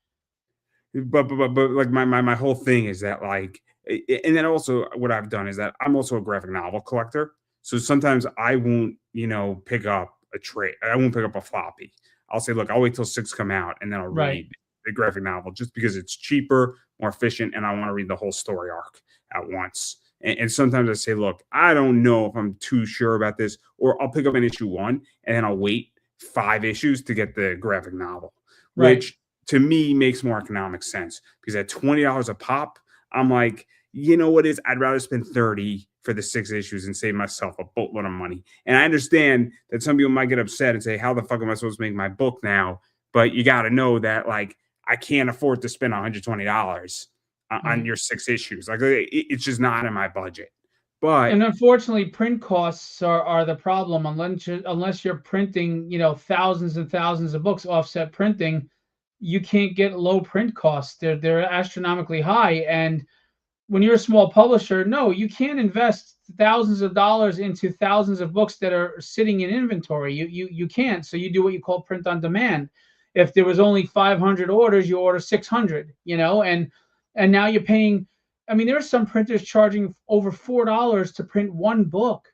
But like my whole thing is that like, and then also what I've done is that I'm also a graphic novel collector. So sometimes I won't pick up a trade. I won't pick up a floppy. I'll say, look, I'll wait till 6 come out and then I'll read the graphic novel just because it's cheaper, more efficient, and I want to read the whole story arc at once. And sometimes I say, look, I don't know if I'm too sure about this, or I'll pick up an issue 1 and then I'll wait 5 issues to get the graphic novel, which to me makes more economic sense because at $20 a pop, I'm like, you know what is? I'd rather spend 30 for the 6 issues and save myself a boatload of money. And I understand that some people might get upset and say, how the fuck am I supposed to make my book now? But you got to know that like, I can't afford to spend $120 on your 6 issues. Like it's just not in my budget. And unfortunately, print costs are the problem. Unless you're printing, thousands and thousands of books, offset printing, you can't get low print costs. They're astronomically high. And when you're a small publisher, no, you can't invest thousands of dollars into thousands of books that are sitting in inventory. You can't. So you do what you call print on demand. If there was only 500 orders, you order 600, and now you're paying. I mean, there are some printers charging over $4 to print one book.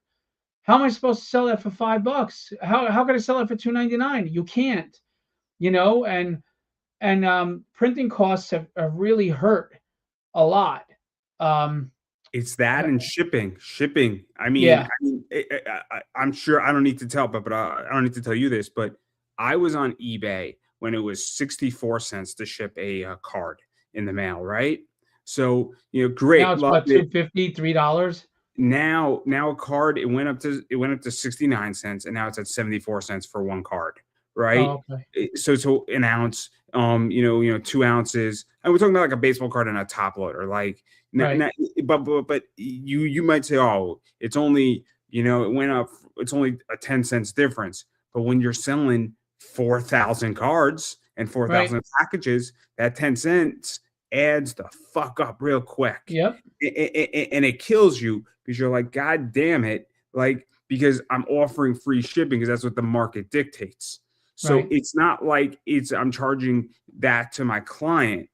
How am I supposed to sell that for $5? How can I sell it for $2.99? You can't, and printing costs have really hurt a lot. It's that and shipping. I mean, I'm sure I don't need to tell, but I don't need to tell you this, but I was on eBay when it was 64 cents to ship a card in the mail, right? So, great. Now it's what, $2.50, $3? Now a card, it went up to 69 cents, and now it's at 74 cents for one card, right? Oh, okay. So an ounce, 2 ounces, and we're talking about like a baseball card and a top loader, like, but you might say, oh, it's only, it went up, it's only a 10 cents difference. But when you're selling 4,000 cards and Right. 4,000 packages, that 10 cents adds the fuck up real quick. Yep. And it kills you because you're like, God damn it. Like, because I'm offering free shipping because that's what the market dictates. So Right. it's not like I'm charging that to my client.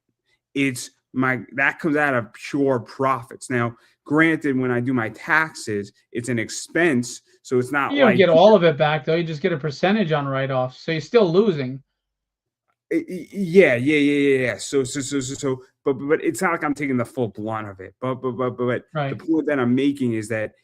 It's that comes out of pure profits. Now, granted, when I do my taxes, it's an expense. So it's not You don't like, get all of it back though. You just get a percentage on write-offs, so you're still losing. yeah. So, but it's not like I'm taking the full blunt of it. But the Right. point that I'm making is that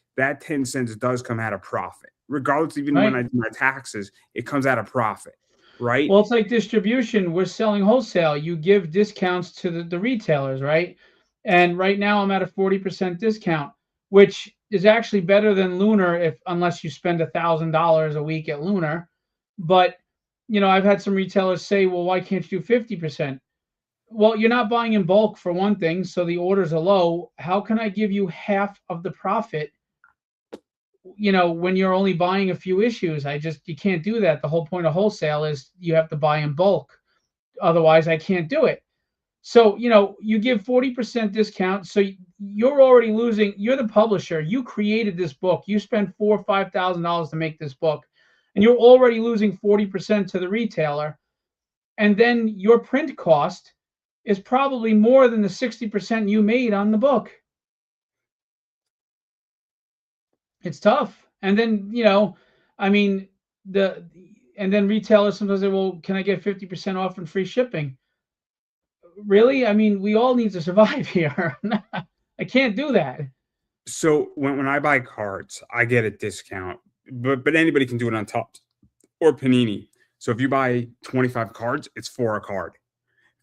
10 cents does come out of profit, regardless. Even when I Right. do my taxes, it comes out of profit, right? Well, it's like distribution. We're selling wholesale. You give discounts to the retailers, right? And right now I'm at a 40% discount, which is actually better than Lunar if unless you spend $1,000 a week at Lunar. But I've had some retailers say, well, why can't you do 50%? Well, you're not buying in bulk for one thing, so the orders are low. How can I give you half of the profit when you're only buying a few issues? You can't do that. The whole point of wholesale is you have to buy in bulk. Otherwise, I can't do it. So, you give 40% discount. So you're already losing. You're the publisher. You created this book. You spent $4,000 or $5,000 to make this book, and you're already losing 40% to the retailer. And then your print cost is probably more than the 60% you made on the book. It's tough. And then, I mean, the and then retailers sometimes say, well, can I get 50% off and free shipping? Really? I mean, we all need to survive here. I can't do that. So when I buy cards, I get a discount, but anybody can do it on top or Panini. So if you buy 25 cards, it's 4 a card.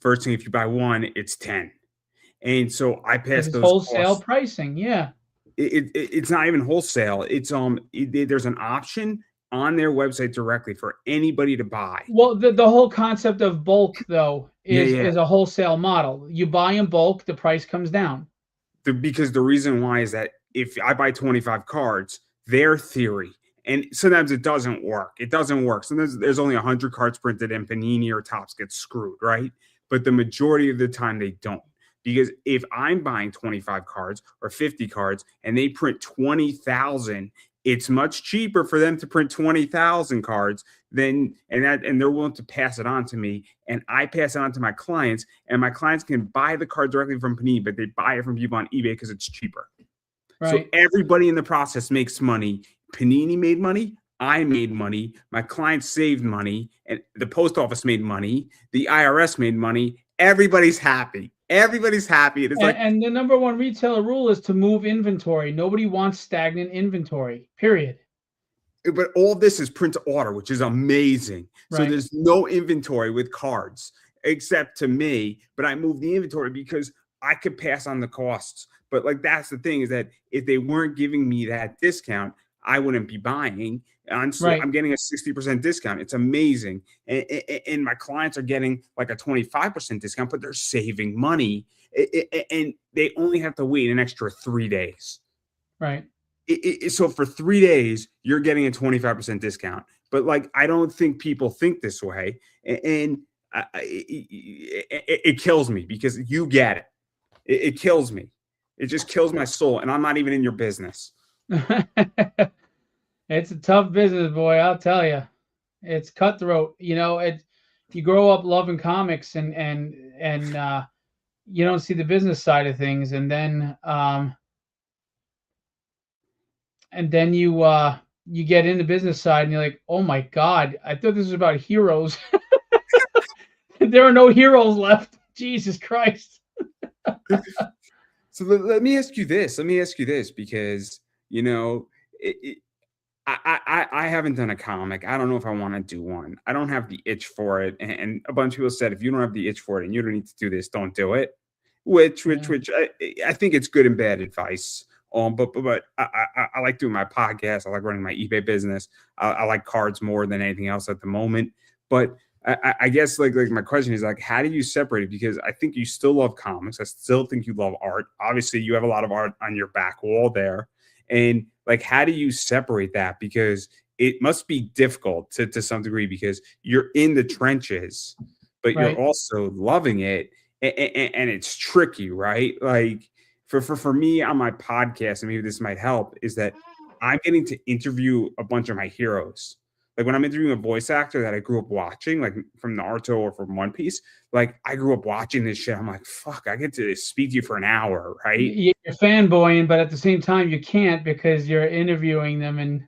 First thing, if you buy one, it's 10. And so I Because pass it's those wholesale costs. pricing. Yeah. It's not even wholesale. There's an option on their website directly for anybody to buy. Well, the whole concept of bulk though is Yeah. is a wholesale model. You buy in bulk, the price comes down. Because the reason why is that if I buy 25 cards, their theory, and sometimes it doesn't work. It doesn't work. Sometimes there's only 100 cards printed and Panini or Topps gets screwed, right? But the majority of the time they don't. Because if I'm buying 25 cards or 50 cards and they print 20,000, it's much cheaper for them to print 20,000 cards and they're willing to pass it on to me, and I pass it on to my clients, and my clients can buy the card directly from Panini, but they buy it from people on eBay because it's cheaper. So Right. everybody in the process makes money. Panini made money. I made money. My clients saved money, and the post office made money. The IRS made money. Everybody's happy. Everybody's happy. It's like, And the number one retailer rule is to move inventory. Nobody wants stagnant inventory. Period. but all this is print to order, which is amazing. So Right. there's no inventory with cards except to me, but I move the inventory because I could pass on the costs. But like that's the thing, is that if they weren't giving me that discount, I wouldn't be buying. And so Right. I'm getting a 60% discount. It's amazing. And my clients are getting like a 25% discount, but they're saving money. And they only have to wait an extra 3 days. Right. So for 3 days, you're getting a 25% discount. But like, I don't think people think this way. And it kills me because you get it. It kills me. It just kills my soul. And I'm not even in your business. It's a tough business, boy, I'll tell you. It's cutthroat. You grow up loving comics and you don't see the business side of things, and then you get in the business side and you're like, oh my god, I thought this was about heroes. There are no heroes left. Jesus Christ. So let me ask you this. Let me ask you this because, I haven't done a comic. I don't know if I want to do one. I don't have the itch for it. And a bunch of people said, if you don't have the itch for it and you don't need to do this, don't do it. Which Yeah. I think it's good and bad advice. But I like doing my podcast. I like running my eBay business. I like cards more than anything else at the moment. But I guess like my question is like, how do you separate it? Because I think you still love comics. I still think you love art. Obviously, you have a lot of art on your back wall there. And like, how do you separate that? Because it must be difficult to some degree because you're in the trenches, but you're Right. also loving it, and it's tricky, right? Like for me on my podcast, and maybe this might help, is that I'm getting to interview a bunch of my heroes. Like when I'm interviewing a voice actor that I grew up watching, like from Naruto or from One Piece, like I grew up watching this shit. I'm like, fuck, I get to speak to you for an hour, right? You're fanboying, but at the same time, you can't because you're interviewing them. And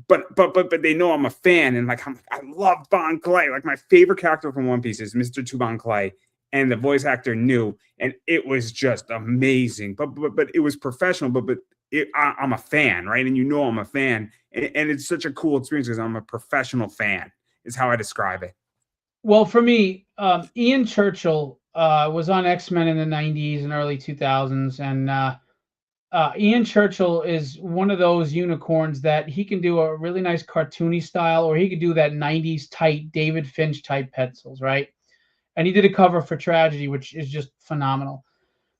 But they know I'm a fan, and like I love Bon Clay. Like my favorite character from One Piece is Mr. Bon Clay, and the voice actor knew, and it was just amazing. But it was professional. I'm a fan, right? And you know I'm a fan, and it's such a cool experience because I'm a professional fan. Is how I describe it. well, for me, Ian Churchill was on X-Men in the '90s and early 2000s, and Ian Churchill is one of those unicorns that he can do a really nice cartoony style, or he could do that '90s tight David Finch type pencils, right? And he did a cover for Tragedy, which is just phenomenal.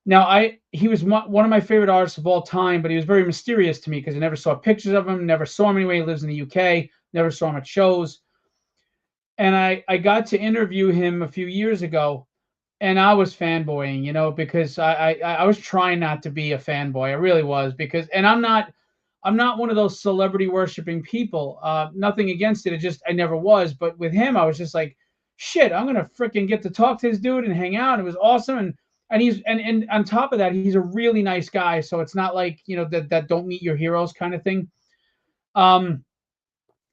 Now, he was one of my favorite artists of all time, but he was very mysterious to me because I never saw pictures of him, never saw him anyway. He lives in the UK, never saw him at shows. And I got to interview him a few years ago, and I was fanboying, because I was trying not to be a fanboy. I really was, because, and I'm not one of those celebrity worshiping people. Nothing against it. It just, I never was. But with him, I was just like, shit, I'm gonna freaking get to talk to this dude and hang out. It was awesome. And he's and on top of that, he's a really nice guy. So it's not like, that don't meet your heroes kind of thing.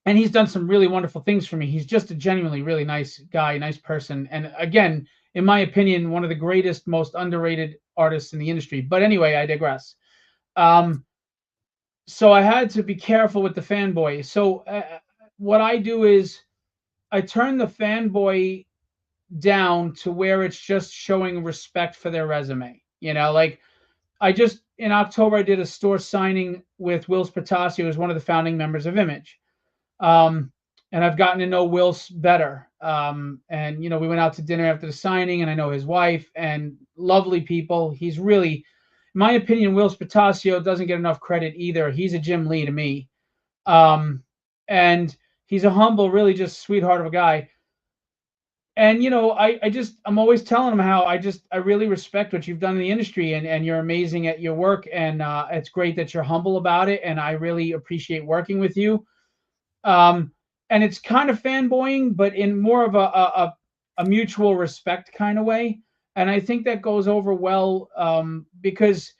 And he's done some really wonderful things for me. He's just a genuinely really nice guy, nice person. And again, in my opinion, one of the greatest, most underrated artists in the industry. But anyway, I digress. So I had to be careful with the fanboy. So what I do is I turn the fanboy down to where it's just showing respect for their resume. Like in October, I did a store signing with Will Spatasio, who's one of the founding members of Image. And I've gotten to know Will better. And, we went out to dinner after the signing, and I know his wife, and lovely people. He's really, in my opinion, Will Spatasio doesn't get enough credit either. He's a Jim Lee to me. And he's a humble, really just sweetheart of a guy. And, I'm always telling him how I really respect what you've done in the industry, and you're amazing at your work. And it's great that you're humble about it. And I really appreciate working with you. And it's kind of fanboying, but in more of a mutual respect kind of way. And I think that goes over well, because,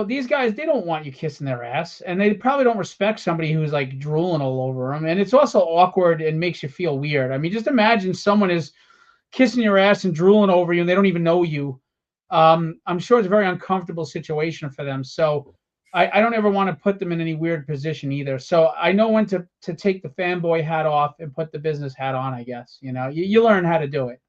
these guys, they don't want you kissing their ass, and they probably don't respect somebody who's like drooling all over them. And it's also awkward and makes you feel weird. I mean, just imagine someone is kissing your ass and drooling over you, and they don't even know you. I'm sure it's a very uncomfortable situation for them. So I don't ever want to put them in any weird position either. So I know when to take the fanboy hat off and put the business hat on, I guess. You learn how to do it.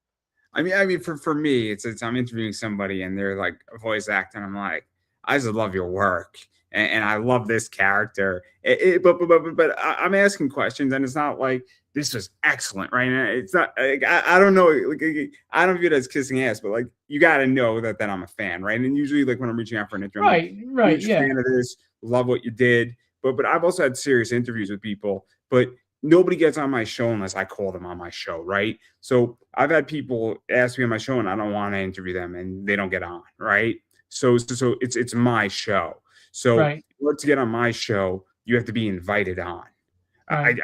I mean, for me, it's I'm interviewing somebody and they're like a voice actor, and I'm like, I just love your work, and I love this character. But I'm asking questions, and it's not like this was excellent, right? And it's not like I don't know, like I don't view it as kissing ass, but like you got to know that I'm a fan, right? And usually, like when I'm reaching out for an interview, Right, I'm right, huge yeah, fan of this, love what you did. But I've also had serious interviews with people, but nobody gets on my show unless I call them on my show, right? So I've had people ask me on my show, and I don't want to interview them, and they don't get on, right? So it's my show. So right, in order to get on my show, you have to be invited on. right.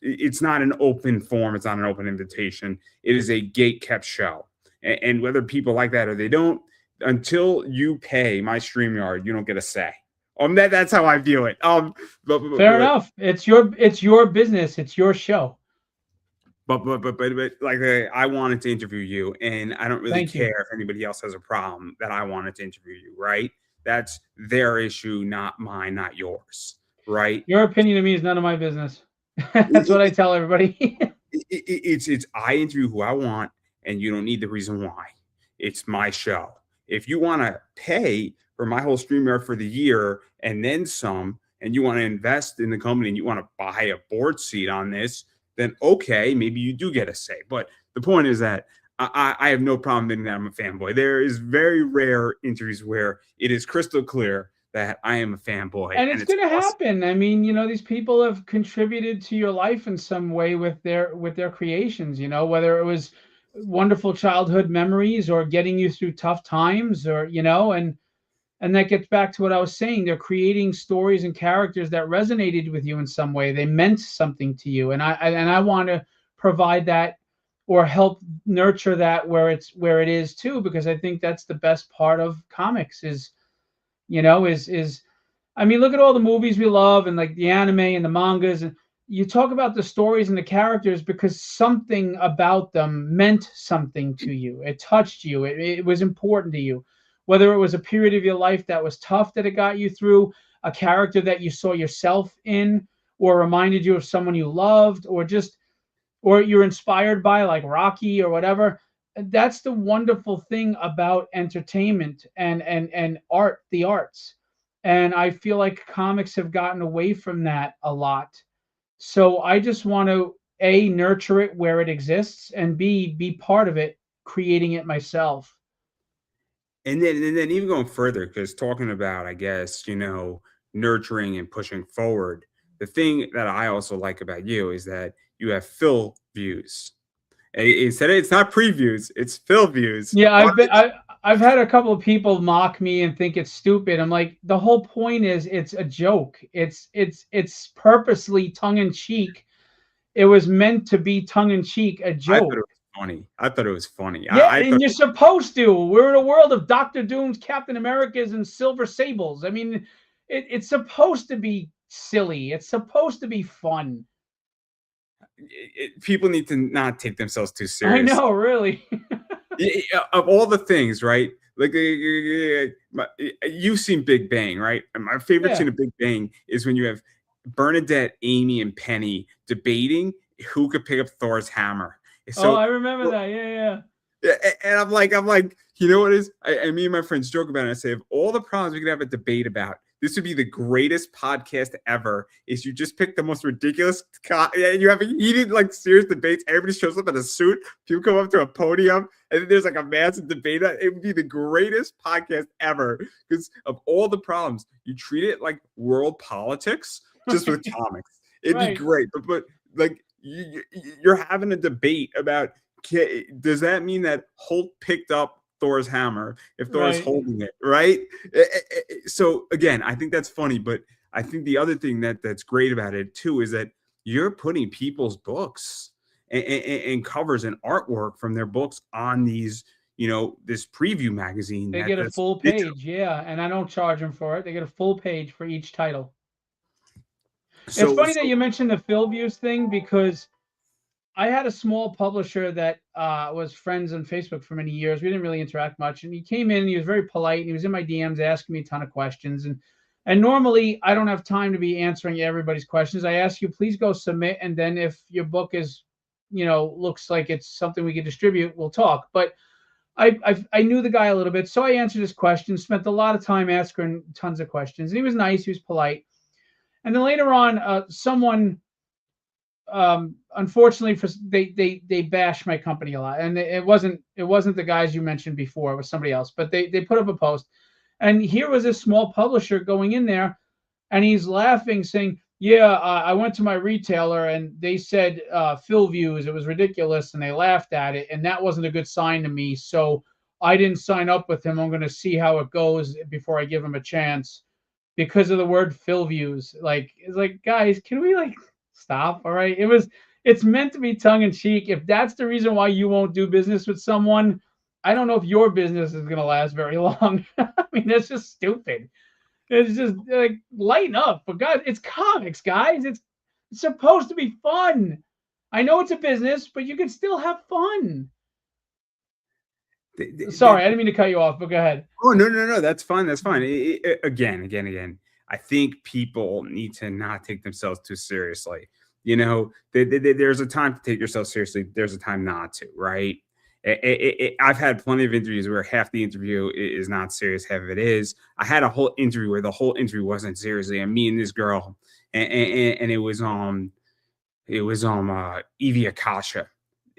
It's not an open form. It's not an open invitation. It is a gate kept show. And whether people like that or they don't, until you pay my StreamYard, you don't get a say. That's how I view it. Fair enough. It's your business. It's your show. But like I wanted to interview you, and I don't really Thank you. care if anybody else has a problem that I wanted to interview you, right? That's their issue, not mine, not yours, right? Your opinion of me is none of my business. That's what I tell everybody. It's I interview who I want, and you don't need the reason why. It's my show. If you want to pay for my whole StreamYard for the year and then some, and you want to invest in the company and you want to buy a board seat on this, then okay, maybe you do get a say. But the point is that I have no problem admitting that I'm a fanboy. There is very rare interviews where it is crystal clear that I am a fanboy, And and it's it's going to awesome. happen. I mean, these people have contributed to your life in some way with their creations, whether it was wonderful childhood memories or getting you through tough times, or and that gets back to what I was saying. They're creating stories and characters that resonated with you in some way. They meant something to you, and I want to provide that or help nurture that where it is too, because I think that's the best part of comics is I mean, look at all the movies we love and like the anime and the mangas, and you talk about the stories and the characters because something about them meant something to you. It touched you. It was important to you. Whether it was a period of your life that was tough that it got you through, a character that you saw yourself in, or reminded you of someone you loved, or you're inspired by, like Rocky or whatever. That's the wonderful thing about entertainment and art, the arts. And I feel like comics have gotten away from that a lot. So I just want to A, nurture it where it exists, and B, be part of it, creating it myself. And then even going further, because talking about, I guess, nurturing and pushing forward, the thing that I also like about you is that you have fill views. Instead of, it's not previews, it's fill views. Yeah, I've had a couple of people mock me and think it's stupid. I'm like, the whole point is it's a joke. It's purposely tongue in cheek. It was meant to be tongue in cheek, a I thought it joke. was funny. I thought it was funny. Yeah, I thought and you're supposed to. We're in a world of Doctor Dooms, Captain Americas, and Silver Sables. I mean, it's supposed to be silly. It's supposed to be fun. people need to not take themselves too I serious. know, really. Of all the things, right? Like you've seen Big Bang, right? And my favorite Yeah. scene of Big Bang is when you have Bernadette, Amy, and Penny debating who could pick up Thor's hammer. Oh, So, I remember that. Yeah, yeah. and I'm like, you know what is? Me and my friends joke about it. I say, of all the problems we could have a debate about, this would be the greatest podcast ever. Is you just pick the most ridiculous, and you have heated, like, serious debates. Everybody shows up in a suit. People come up to a podium, and then there's like a massive debate. It would be the greatest podcast ever because of all the problems. You treat it like world politics, just with comics. It'd be Right. great, but like you're having a debate about. Does that mean that Hulk picked up Thor's hammer if Thor's Right. holding it, right? So again, I think that's funny, but I think the other thing that's great about it too is that you're putting people's books and covers and artwork from their books on these, this preview magazine They get a that's full digital. page, yeah, and I don't charge them for it. They get a full page for each title. It's So, funny that you mentioned the Phil Views thing because I had a small publisher that was friends on Facebook for many years. We didn't really interact much, and he came in and he was very polite. And he was in my DMs asking me a ton of questions, and normally I don't have time to be answering everybody's questions. I ask you, please go submit, and then if your book is, looks like it's something we can distribute, we'll talk. But I knew the guy a little bit, so I answered his questions. Spent a lot of time asking tons of questions, and he was nice. He was polite. And then later on, someone unfortunately for they bash my company a lot, and it wasn't the guys you mentioned before. It was somebody else, but they put up a post, and here was this small publisher going in there, and he's laughing, saying, yeah, I went to my retailer and they said fill views, it was ridiculous, and they laughed at it, and that wasn't a good sign to me, so I didn't sign up with him. I'm going to see how it goes before I give him a chance because of the word fill views. Like, it's like, guys, can we like stop? All right. It's meant to be tongue in cheek. If that's the reason why you won't do business with someone, I don't know if your business is gonna last very long. I mean, that's just stupid. It's just like, lighten up. For God, it's comics, guys. It's supposed to be fun. I know it's a business, but you can still have fun. Sorry, I didn't mean to cut you off, but go ahead. Oh, no, that's fine. That's fine. Again, I think people need to not take themselves too seriously. There's a time to take yourself seriously. There's a time not to, right? I've had plenty of interviews where half the interview is not serious, half of it is. I had a whole interview where the whole interview wasn't seriously, and me and this girl, and it was Evie Akasha.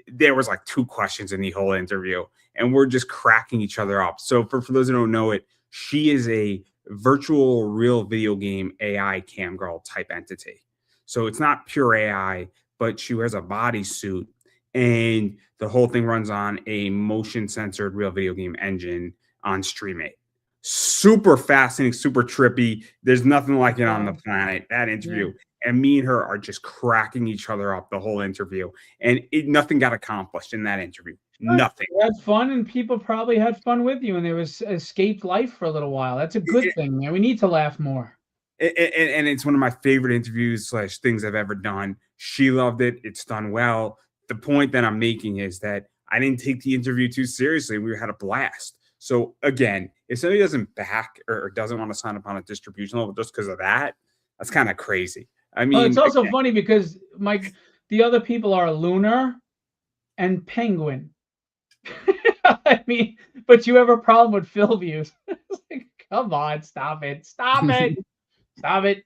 There was like two questions in the whole interview, and we're just cracking each other up. So for those who don't know it, she is a virtual real video game AI cam girl type entity. So it's not pure AI, but she wears a bodysuit, and the whole thing runs on a motion censored real video game engine on Streamate. Super fascinating, super trippy. There's nothing like it on the planet. That Yeah. interview. And me and her are just cracking each other up the whole interview. And nothing got accomplished in that interview. Nothing. You had fun, and people probably had fun with you, and there was escaped life for a little while. That's a good thing, man. We need to laugh more. And it's one of my favorite interviews / things I've ever done. She loved it. It's done well. The point that I'm making is that I didn't take the interview too seriously. We had a blast. So again, if somebody doesn't back or doesn't want to sign up on a distribution level just because of that, that's kind of crazy. I Well, it's mean, also funny because the other people are Lunar and Penguin. I mean, but you have a problem with Phil views. It's like, come on, stop it. Stop it. Stop it.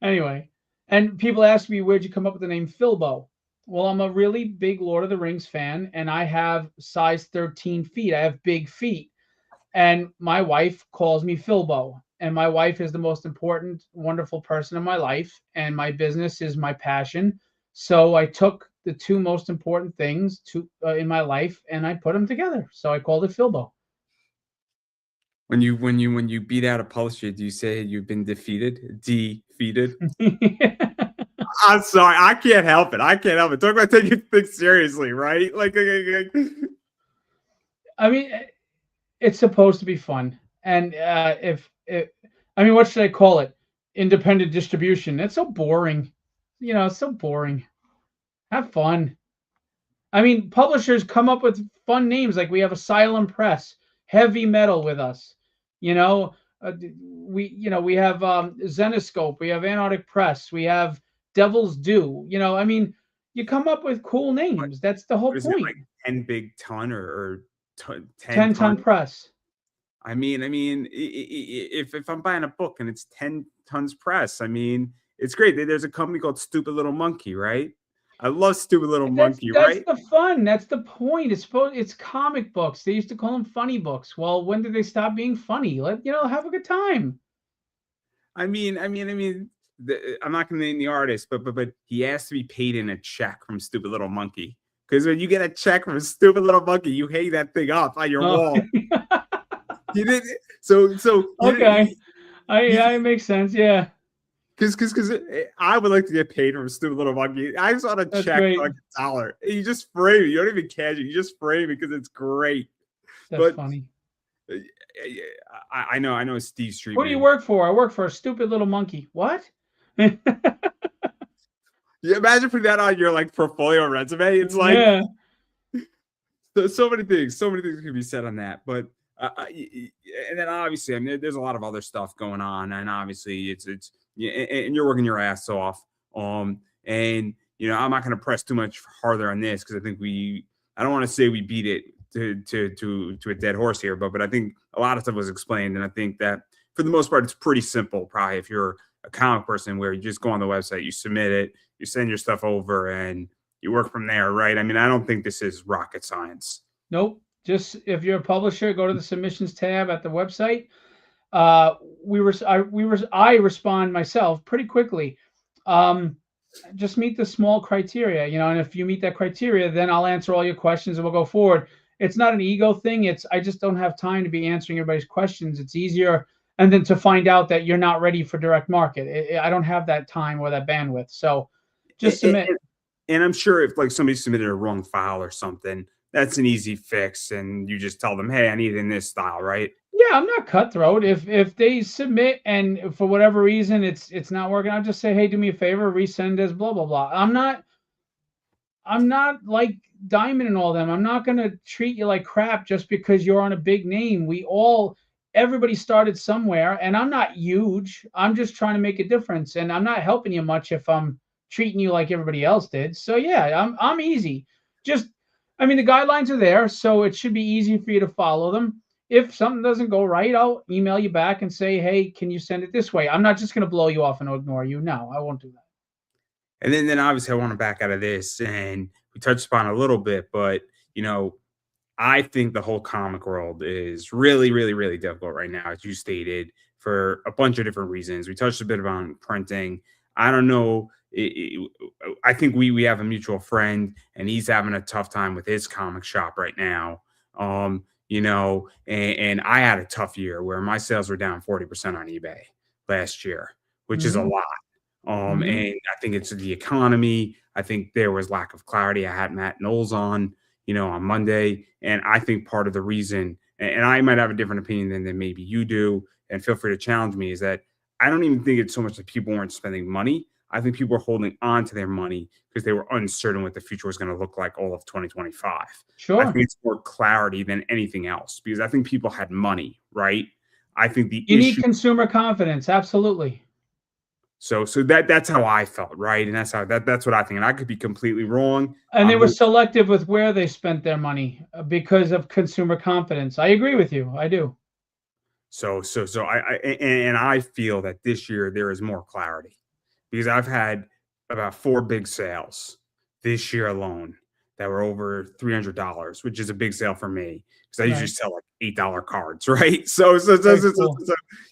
Anyway, and people ask me, where'd you come up with the name Philbo? Well, I'm a really big Lord of the Rings fan, and I have size 13 feet. I have big feet. And my wife calls me Philbo. And my wife is the most important, wonderful person in my life. And my business is my passion. So I took the two most important things in my life and I put them together. So I called it Philbo. when you beat out a publisher, do you say you've been defeated? Defeated? I'm sorry, I can't help it. I can't help it. Talk about taking things seriously, right? I mean, it's supposed to be fun. And I mean, what should I call it? Independent distribution. That's so boring. It's so boring. Have fun. I mean, publishers come up with fun names like we have Asylum Press, Heavy Metal with us. You know, we have Zenoscope, we have Antarctic Press, we have Devil's Due. I mean, you come up with cool names. That's the whole What is it, point. like 10 big ton or 10 10-ton ton? press. I mean, if I'm buying a book and it's 10 tons press, I mean, it's great. There's a company called Stupid Little Monkey, right? I love Stupid Little That's Monkey, that's right? the fun. That's the point. It's comic books. They used to call them funny books. Well, when did they stop being funny? Have a good time. I'm not going to name the artist, but he has to be paid in a check from Stupid Little Monkey. Because when you get a check from Stupid Little Monkey, you hang that thing up on your wall. You did so. Okay, it makes sense. Yeah, because I would like to get paid from Stupid Little Monkey. I just want a that's check great. for like $1. You just frame it. You don't even cash it. You just frame it because it's great. That's funny. I know Steve Street. Who do you work for? I work for a Stupid Little Monkey. What? Yeah, imagine putting that on your portfolio resume. It's like Yeah. so many things can be said on that. But and then obviously, I mean, there's a lot of other stuff going on, and obviously, it's and you're working your ass off. And I'm not going to press too much harder on this because I think I don't want to say we beat it to a dead horse here, but I think a lot of stuff was explained, and I think that for the most part, it's pretty simple. Probably if you're a comic person, where you just go on the website, you submit it, you send your stuff over, and you work from there, right? I mean, I don't think this is rocket science. Nope. Just if you're a publisher, go to the submissions tab at the website. I respond myself pretty quickly. Just meet the small criteria, and if you meet that criteria, then I'll answer all your questions and we'll go forward. It's not an ego thing. I just don't have time to be answering everybody's questions. It's easier, and then to find out that you're not ready for direct market. I don't have that time or that bandwidth. So just submit. And I'm sure if somebody submitted a wrong file or something, that's an easy fix, and you just tell them, hey, I need it in this style, right? Yeah, I'm not cutthroat. If they submit and for whatever reason it's not working, I'll just say, hey, do me a favor, resend as blah blah blah. I'm not like Diamond and all them. I'm not gonna treat you like crap just because you're on a big name. Everybody started somewhere, and I'm not huge. I'm just trying to make a difference, and I'm not helping you much if I'm treating you like everybody else did. So yeah, I'm easy. I mean, the guidelines are there, so it should be easy for you to follow them. If something doesn't go right, I'll email you back and say, hey, can you send it this way? I'm not just going to blow you off and ignore you. No, I won't do that. And then obviously I want to back out of this, and we touched upon it a little bit, but I think the whole comic world is really, really, really difficult right now, as you stated, for a bunch of different reasons. We touched a bit on printing. I don't know. I think we have a mutual friend, and he's having a tough time with his comic shop right now. And I had a tough year where my sales were down 40% on eBay last year, which is a Hmm. lot. Hmm. And I think it's the economy. I think there was lack of clarity. I had Matt Knowles on, on Monday, and I think part of the reason, and I might have a different opinion than maybe you do, and feel free to challenge me, is that I don't even think it's so much that people weren't spending money. I think people were holding on to their money because they were uncertain what the future was going to look like all of 2025. I Sure. think it's more clarity than anything else because I think people had money, right? I think the You need issue. consumer confidence. Absolutely. So that's how I felt, right? And that's what I think. And I could be completely wrong. And they I'm were selective with where they spent their money because of consumer confidence. I agree with you. I do. and I feel that this year there is more clarity because I've had about four big sales this year alone that were over $300, which is a big sale for me because I usually Right. sell like $8 cards, right? So, Very cool.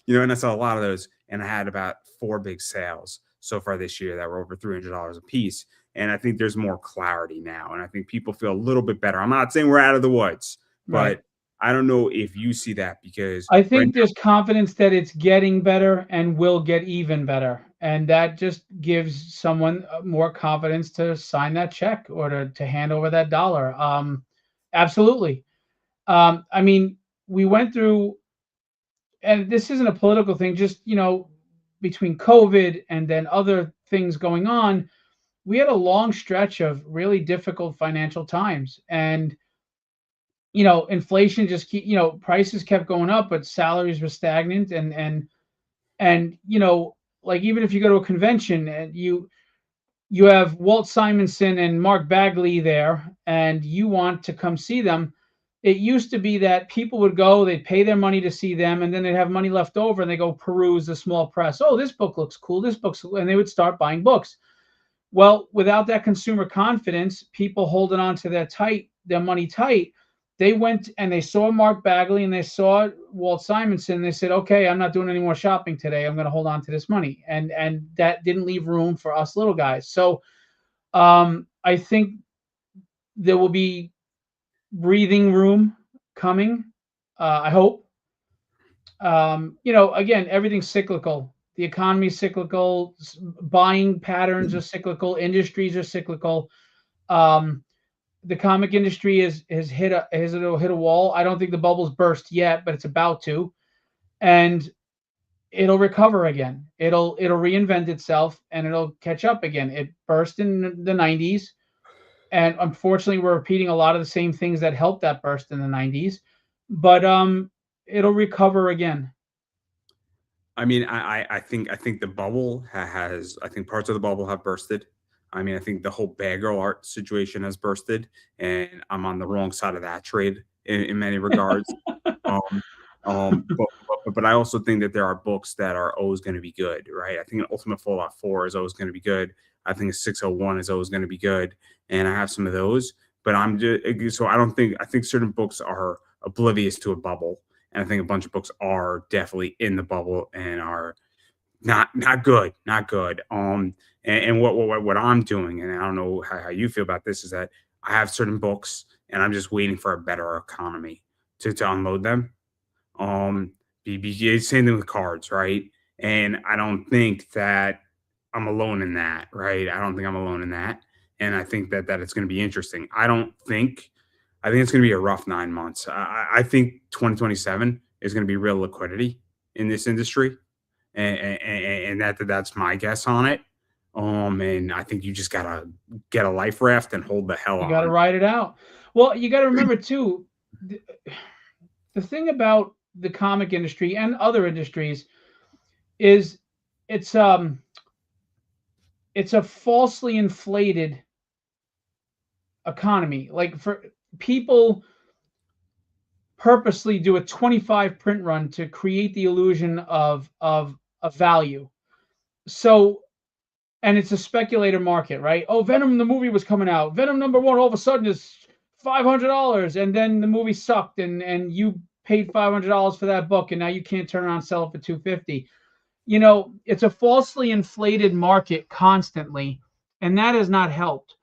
and I saw a lot of those, and I had about four big sales so far this year that were over $300 a piece. And I think there's more clarity now, and I think people feel a little bit better. I'm not saying we're out of the woods, Right. but I don't know if you see that because I right think there's confidence that it's getting better and will get even better. And that just gives someone more confidence to sign that check or to hand over that dollar. Absolutely. I mean, we went through, and this isn't a political thing, just, between COVID and then other things going on, we had a long stretch of really difficult financial times. And inflation just prices kept going up, but salaries were stagnant. And like, even if you go to a convention and you have Walt Simonson and Mark Bagley there, and you want to come see them, it used to be that people would go, they'd pay their money to see them, and then they'd have money left over, and they go peruse the small press. Oh, this book looks cool. This book's, and they would start buying books. Well, without that consumer confidence, people holding on to their money tight, they went and they saw Mark Bagley and they saw Walt Simonson. And they said, "Okay, I'm not doing any more shopping today. I'm going to hold on to this money," and that didn't leave room for us little guys. So I think there will be breathing room coming. I hope. Again, everything's cyclical. The economy's cyclical. Buying patterns are cyclical. Industries are cyclical. Um, the comic industry has hit a wall. I don't think the bubble's burst yet, but it's about to, and it'll recover again. It'll reinvent itself and it'll catch up again. It burst in the '90s, and unfortunately, we're repeating a lot of the same things that helped that burst in the '90s. But it'll recover again. I mean, I think the bubble has I think parts of the bubble have bursted. I mean, I think the whole bad girl art situation has bursted, and I'm on the wrong side of that trade in many regards. Um, but I also think that there are books that are always going to be good, right? I think an Ultimate Fallout 4 is always going to be good. I think a 601 is always going to be good, and I have some of those. But I'm just so I think certain books are oblivious to a bubble, and I think a bunch of books are definitely in the bubble and are not good, not good. And what I'm doing, and I don't know how you feel about this, is that I have certain books, and I'm just waiting for a better economy to unload them. Um, same thing with cards, right? And I don't think that I'm alone in that, right? I don't think I'm alone in that, and I think that it's going to be interesting. I think it's going to be a rough 9 months. I think 2027 is going to be real liquidity in this industry, and that's my guess on it. And I think you just gotta get a life raft and hold the hell You got to on. ride it out. Well, you got to remember too, the, the thing about the comic industry and other industries is it's um it's a falsely inflated economy. Like, for people purposely do a 25 print run to create the illusion of value. So, and it's a speculator market, right? Oh, Venom the movie was coming out. Venom number one all of a sudden is $500, and then the movie sucked, and you paid $500 for that book, and now you can't turn around and sell it for 250. It's a falsely inflated market constantly, and that has not helped.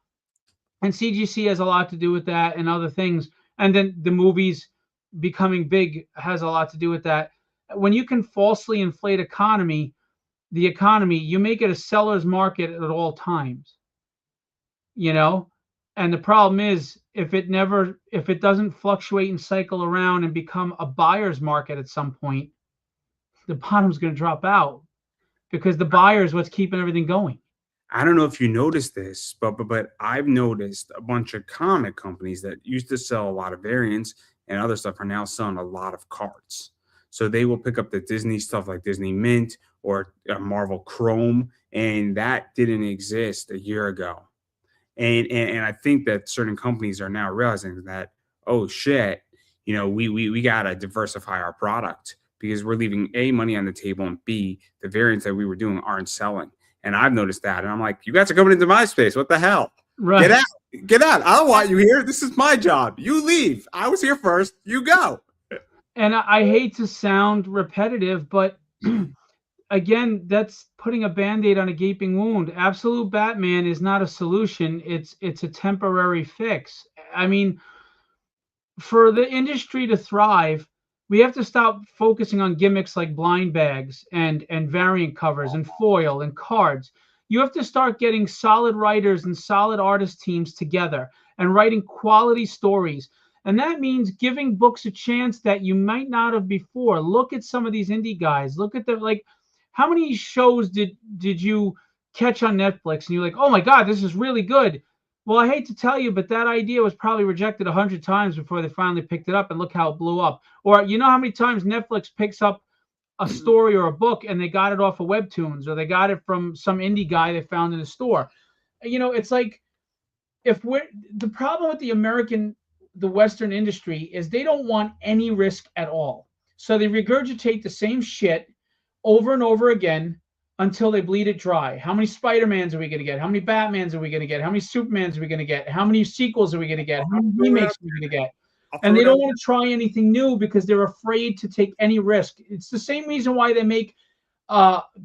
And CGC has a lot to do with that, and other things. And then the movies becoming big has a lot to do with that. When you can falsely inflate the economy, you make it a seller's market at all times. And the problem is, if it doesn't fluctuate and cycle around and become a buyer's market at some point, the bottom's going to drop out, because the buyer is what's keeping everything going. I don't know if you noticed this, but I've noticed a bunch of comic companies that used to sell a lot of variants and other stuff are now selling a lot of cards. So they will pick up the Disney stuff like Disney Mint or Marvel Chrome, and that didn't exist a year ago. And I think that certain companies are now realizing that, oh shit, we gotta diversify our product, because we're leaving A, money on the table, and B, the variants that we were doing aren't selling. And I've noticed that. And I'm like, you guys are coming into my space. What the hell? Right. Get out. Get out. I don't want you here. This is my job. You leave. I was here first. You go. And I hate to sound repetitive, but again, that's putting a Band-Aid on a gaping wound. Absolute Batman is not a solution. It's a temporary fix. I mean, for the industry to thrive, we have to stop focusing on gimmicks like blind bags and variant covers and foil and cards. You have to start getting solid writers and solid artist teams together and writing quality stories. And that means giving books a chance that you might not have before. Look at some of these indie guys. Look at how many shows did you catch on Netflix and you're like, oh my God, this is really good. Well, I hate to tell you, but that idea was probably rejected 100 times before they finally picked it up, and look how it blew up. Or you know how many times Netflix picks up a story or a book and they got it off of Webtoons, or they got it from some indie guy they found in a store. It's like, the problem with the Western industry is they don't want any risk at all. So they regurgitate the same shit over and over again until they bleed it dry. How many Spider-Mans are we going to get? How many Batmans are we going to get? How many Supermans are we going to get? How many sequels are we going to get? How many remakes are we going to get? And they don't want to try anything new because they're afraid to take any risk. It's the same reason why they make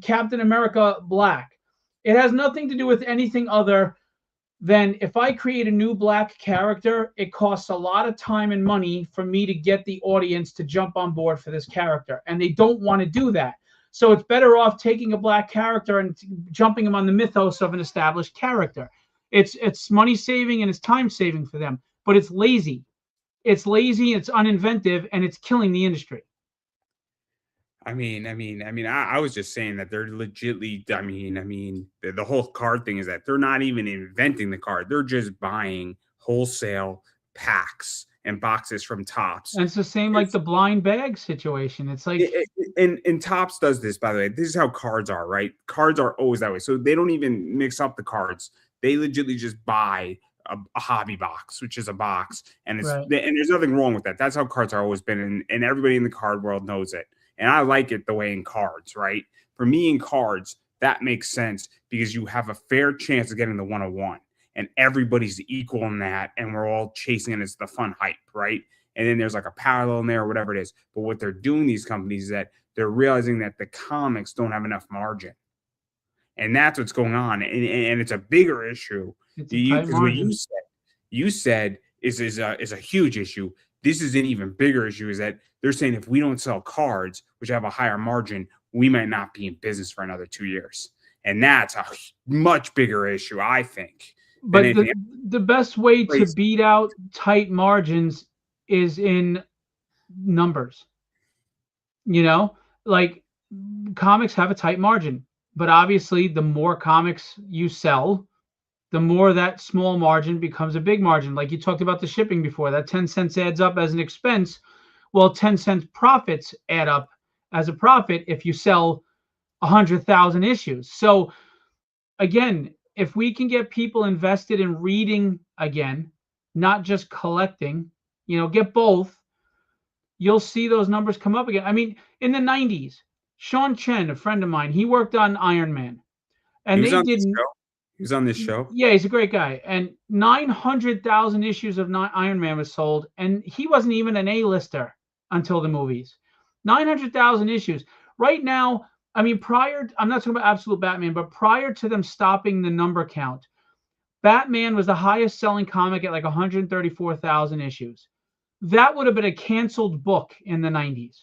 Captain America black. It has nothing to do with anything other than, if I create a new black character, it costs a lot of time and money for me to get the audience to jump on board for this character. And they don't want to do that. So it's better off taking a black character and jumping him on the mythos of an established character. It's money saving and it's time saving for them, but it's lazy. It's lazy, it's uninventive, and it's killing the industry. I was just saying that they're legitly, the whole card thing is that they're not even inventing the card. They're just buying wholesale packs and boxes from Topps. And it's the same like the blind bag situation. It's like, and Topps does this, by the way. This is how cards are, right? Cards are always that way. So they don't even mix up the cards. They legitimately just buy a hobby box, which is a box, and and there's nothing wrong with that. That's how cards have always been, and everybody in the card world knows it. And I like it the way in cards, right? For me, in cards, that makes sense because you have a fair chance of getting the 101. And everybody's equal in that, and we're all chasing it. It's the fun hype, right? And then there's like a parallel in there or whatever it is. But what they're doing, these companies, is that they're realizing that the comics don't have enough margin. And that's what's going on. And it's a bigger issue. Because what you said is a huge issue. This is an even bigger issue, is that they're saying if we don't sell cards, which have a higher margin, we might not be in business for another 2 years. And that's a much bigger issue, I think. But the best way to beat out tight margins is in numbers. Like comics have a tight margin, but obviously the more comics you sell, the more that small margin becomes a big margin. Like you talked about the shipping before, that 10 cents adds up as an expense. Well, 10 cents profits add up as a profit if you sell 100,000 issues. So again, if we can get people invested in reading again, not just collecting, get both, you'll see those numbers come up again. I mean, in the 90s, Sean Chen, a friend of mine, he worked on Iron Man. And they didn't. He was on this show. Yeah, he's a great guy. And 900,000 issues of Iron Man was sold, and he wasn't even an A-lister until the movies. 900,000 issues. Right now, I mean, I'm not talking about Absolute Batman, but prior to them stopping the number count, Batman was the highest selling comic at like 134,000 issues. That would have been a canceled book in the 90s.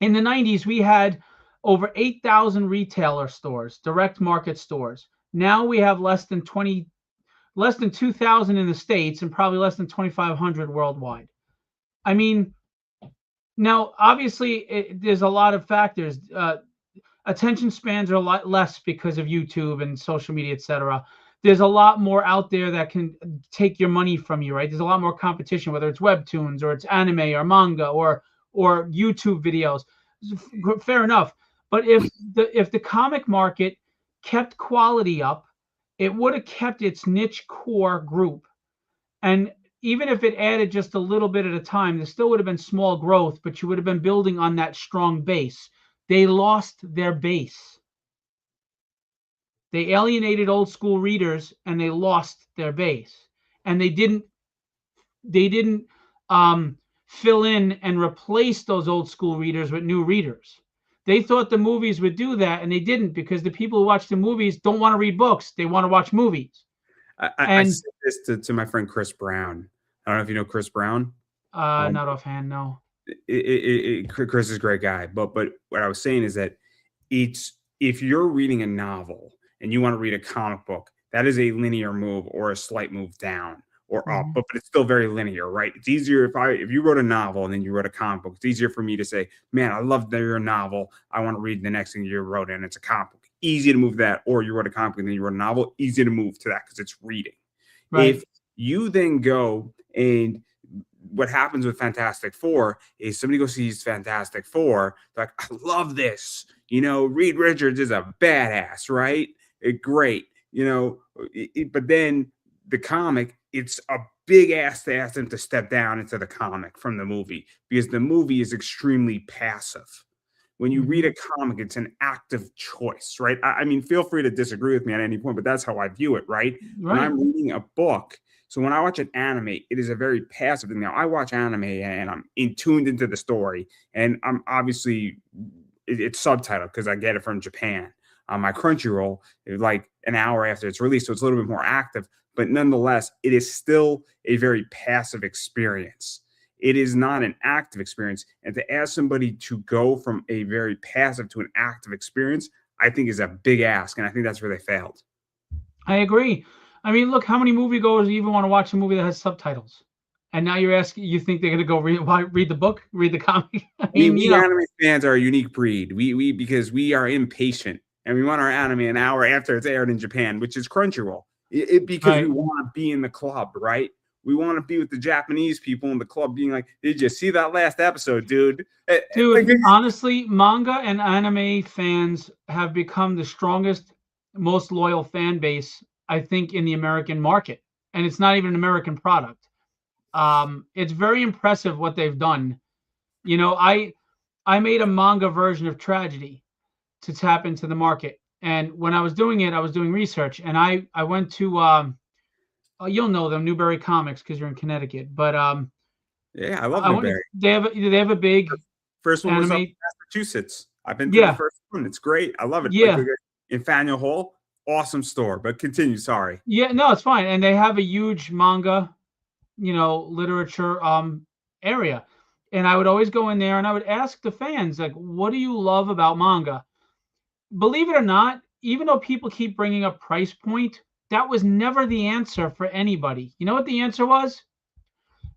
In the 90s, we had over 8,000 retailer stores, direct market stores. Now we have less than 2,000 in the States and probably less than 2,500 worldwide. I mean, now obviously there's a lot of factors. Attention spans are a lot less because of YouTube and social media, etc. There's a lot more out there that can take your money from you, right? There's a lot more competition, whether it's webtoons or it's anime or manga or YouTube videos. Fair enough. But if the comic market kept quality up, it would have kept its niche core group. And even if it added just a little bit at a time, there still would have been small growth, but you would have been building on that strong base. They lost their base. They alienated old school readers and they lost their base. And they didn't fill in and replace those old school readers with new readers. They thought the movies would do that, and they didn't, because the people who watch the movies don't want to read books. They want to watch movies. I said this to my friend Chris Brown. I don't know if you know Chris Brown. Not offhand, no. Chris is a great guy, but what I was saying is that if you're reading a novel and you want to read a comic book, that is a linear move or a slight move down or up, but it's still very linear, right? It's easier if you wrote a novel and then you wrote a comic book. It's easier for me to say, man, I love your novel. I want to read the next thing you wrote, and it's a comic book. Easy to move that. Or you wrote a comic book and then you wrote a novel. Easy to move to that because it's reading. Right. If you then go and what happens with Fantastic Four is somebody goes sees Fantastic Four, they're like, I love this. Reed Richards is a badass, right? Great. But then the comic, it's a big ask to ask them to step down into the comic from the movie because the movie is extremely passive. When you read a comic, it's an active choice, right? I mean, feel free to disagree with me at any point, but that's how I view it, right? When I'm reading a book, so when I watch an anime, it is a very passive thing. Now, I watch anime and I'm tuned into the story, and I'm obviously, it's subtitled because I get it from Japan. On my Crunchyroll, like an hour after it's released, so it's a little bit more active, but nonetheless, it is still a very passive experience. It is not an active experience. And to ask somebody to go from a very passive to an active experience, I think is a big ask. And I think that's where they failed. I agree. I mean, look, how many moviegoers even want to watch a movie that has subtitles? And now you're asking, you think they're going to go read the book, read the comic? I mean, we anime fans are a unique breed. Because we are impatient and we want our anime an hour after it's aired in Japan, which is Crunchyroll. Because we want to be in the club, right? We want to be with the Japanese people in the club being like, did you see that last episode, dude? Dude, honestly, manga and anime fans have become the strongest, most loyal fan base, I think, in the American market. And it's not even an American product. It's very impressive what they've done. I made a manga version of Tragedy to tap into the market. And when I was doing it, I was doing research. And I went to... you'll know them, Newberry Comics, because you're in Connecticut. But yeah, I love Newberry. They have a big first one was up in Massachusetts. I've been to the first one. It's great. I love it. Yeah, like in Faneuil Hall, awesome store. But continue. Sorry. Yeah, no, it's fine. And they have a huge manga, literature area. And I would always go in there and I would ask the fans, like, what do you love about manga? Believe it or not, even though people keep bringing up price point, that was never the answer for anybody. You know what the answer was?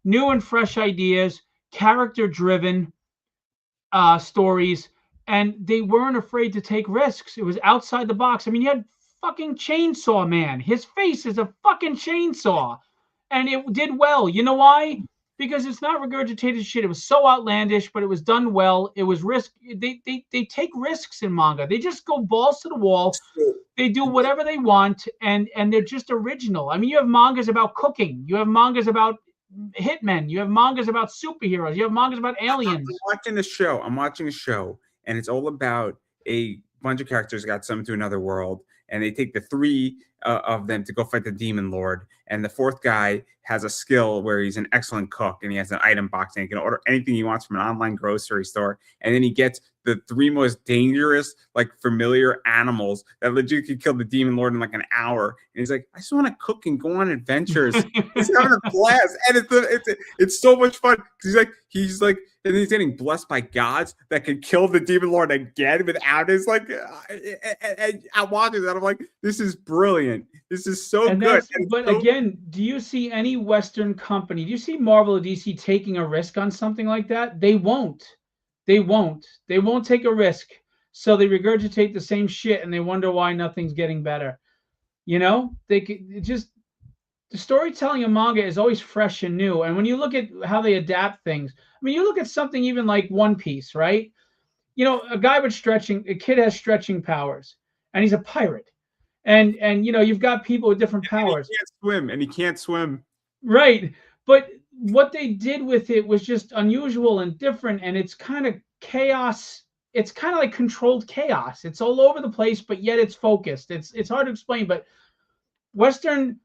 New and fresh ideas, character-driven stories, and they weren't afraid to take risks. It was outside the box. I mean, you had fucking Chainsaw Man. His face is a fucking chainsaw, and it did well. You know why? Because it's not regurgitated shit. It was so outlandish, but it was done well. It was risk. They take risks in manga. They just go balls to the wall. They do whatever they want, and they're just original. I mean, you have mangas about cooking. You have mangas about hitmen. You have mangas about superheroes. You have mangas about aliens. I'm watching a show, and it's all about a bunch of characters got summoned to another world, and they take the three of them to go fight the demon lord. And the fourth guy has a skill where he's an excellent cook, and he has an item box, and he can order anything he wants from an online grocery store. And then he gets the three most dangerous, like familiar animals that legit could kill the demon lord in like an hour. And he's like, I just want to cook and go on adventures. He's having a blast, and it's so much fun because he's like, and he's getting blessed by gods that can kill the demon lord again without his like. And I'm watching that, I'm like, this is brilliant. This is so good. But again, do you see any Western company? Do you see Marvel or DC taking a risk on something like that? They won't. They won't take a risk. So they regurgitate the same shit, and they wonder why nothing's getting better. You know, the storytelling of manga is always fresh and new. And when you look at how they adapt things, I mean, you look at something even like One Piece, right? You know, a kid has stretching powers, and he's a pirate. And you know, you've got people with different powers. And he can't swim. Right. But what they did with it was just unusual and different, and it's kind of chaos. It's kind of like controlled chaos. It's all over the place, but yet it's focused. It's hard to explain, but Western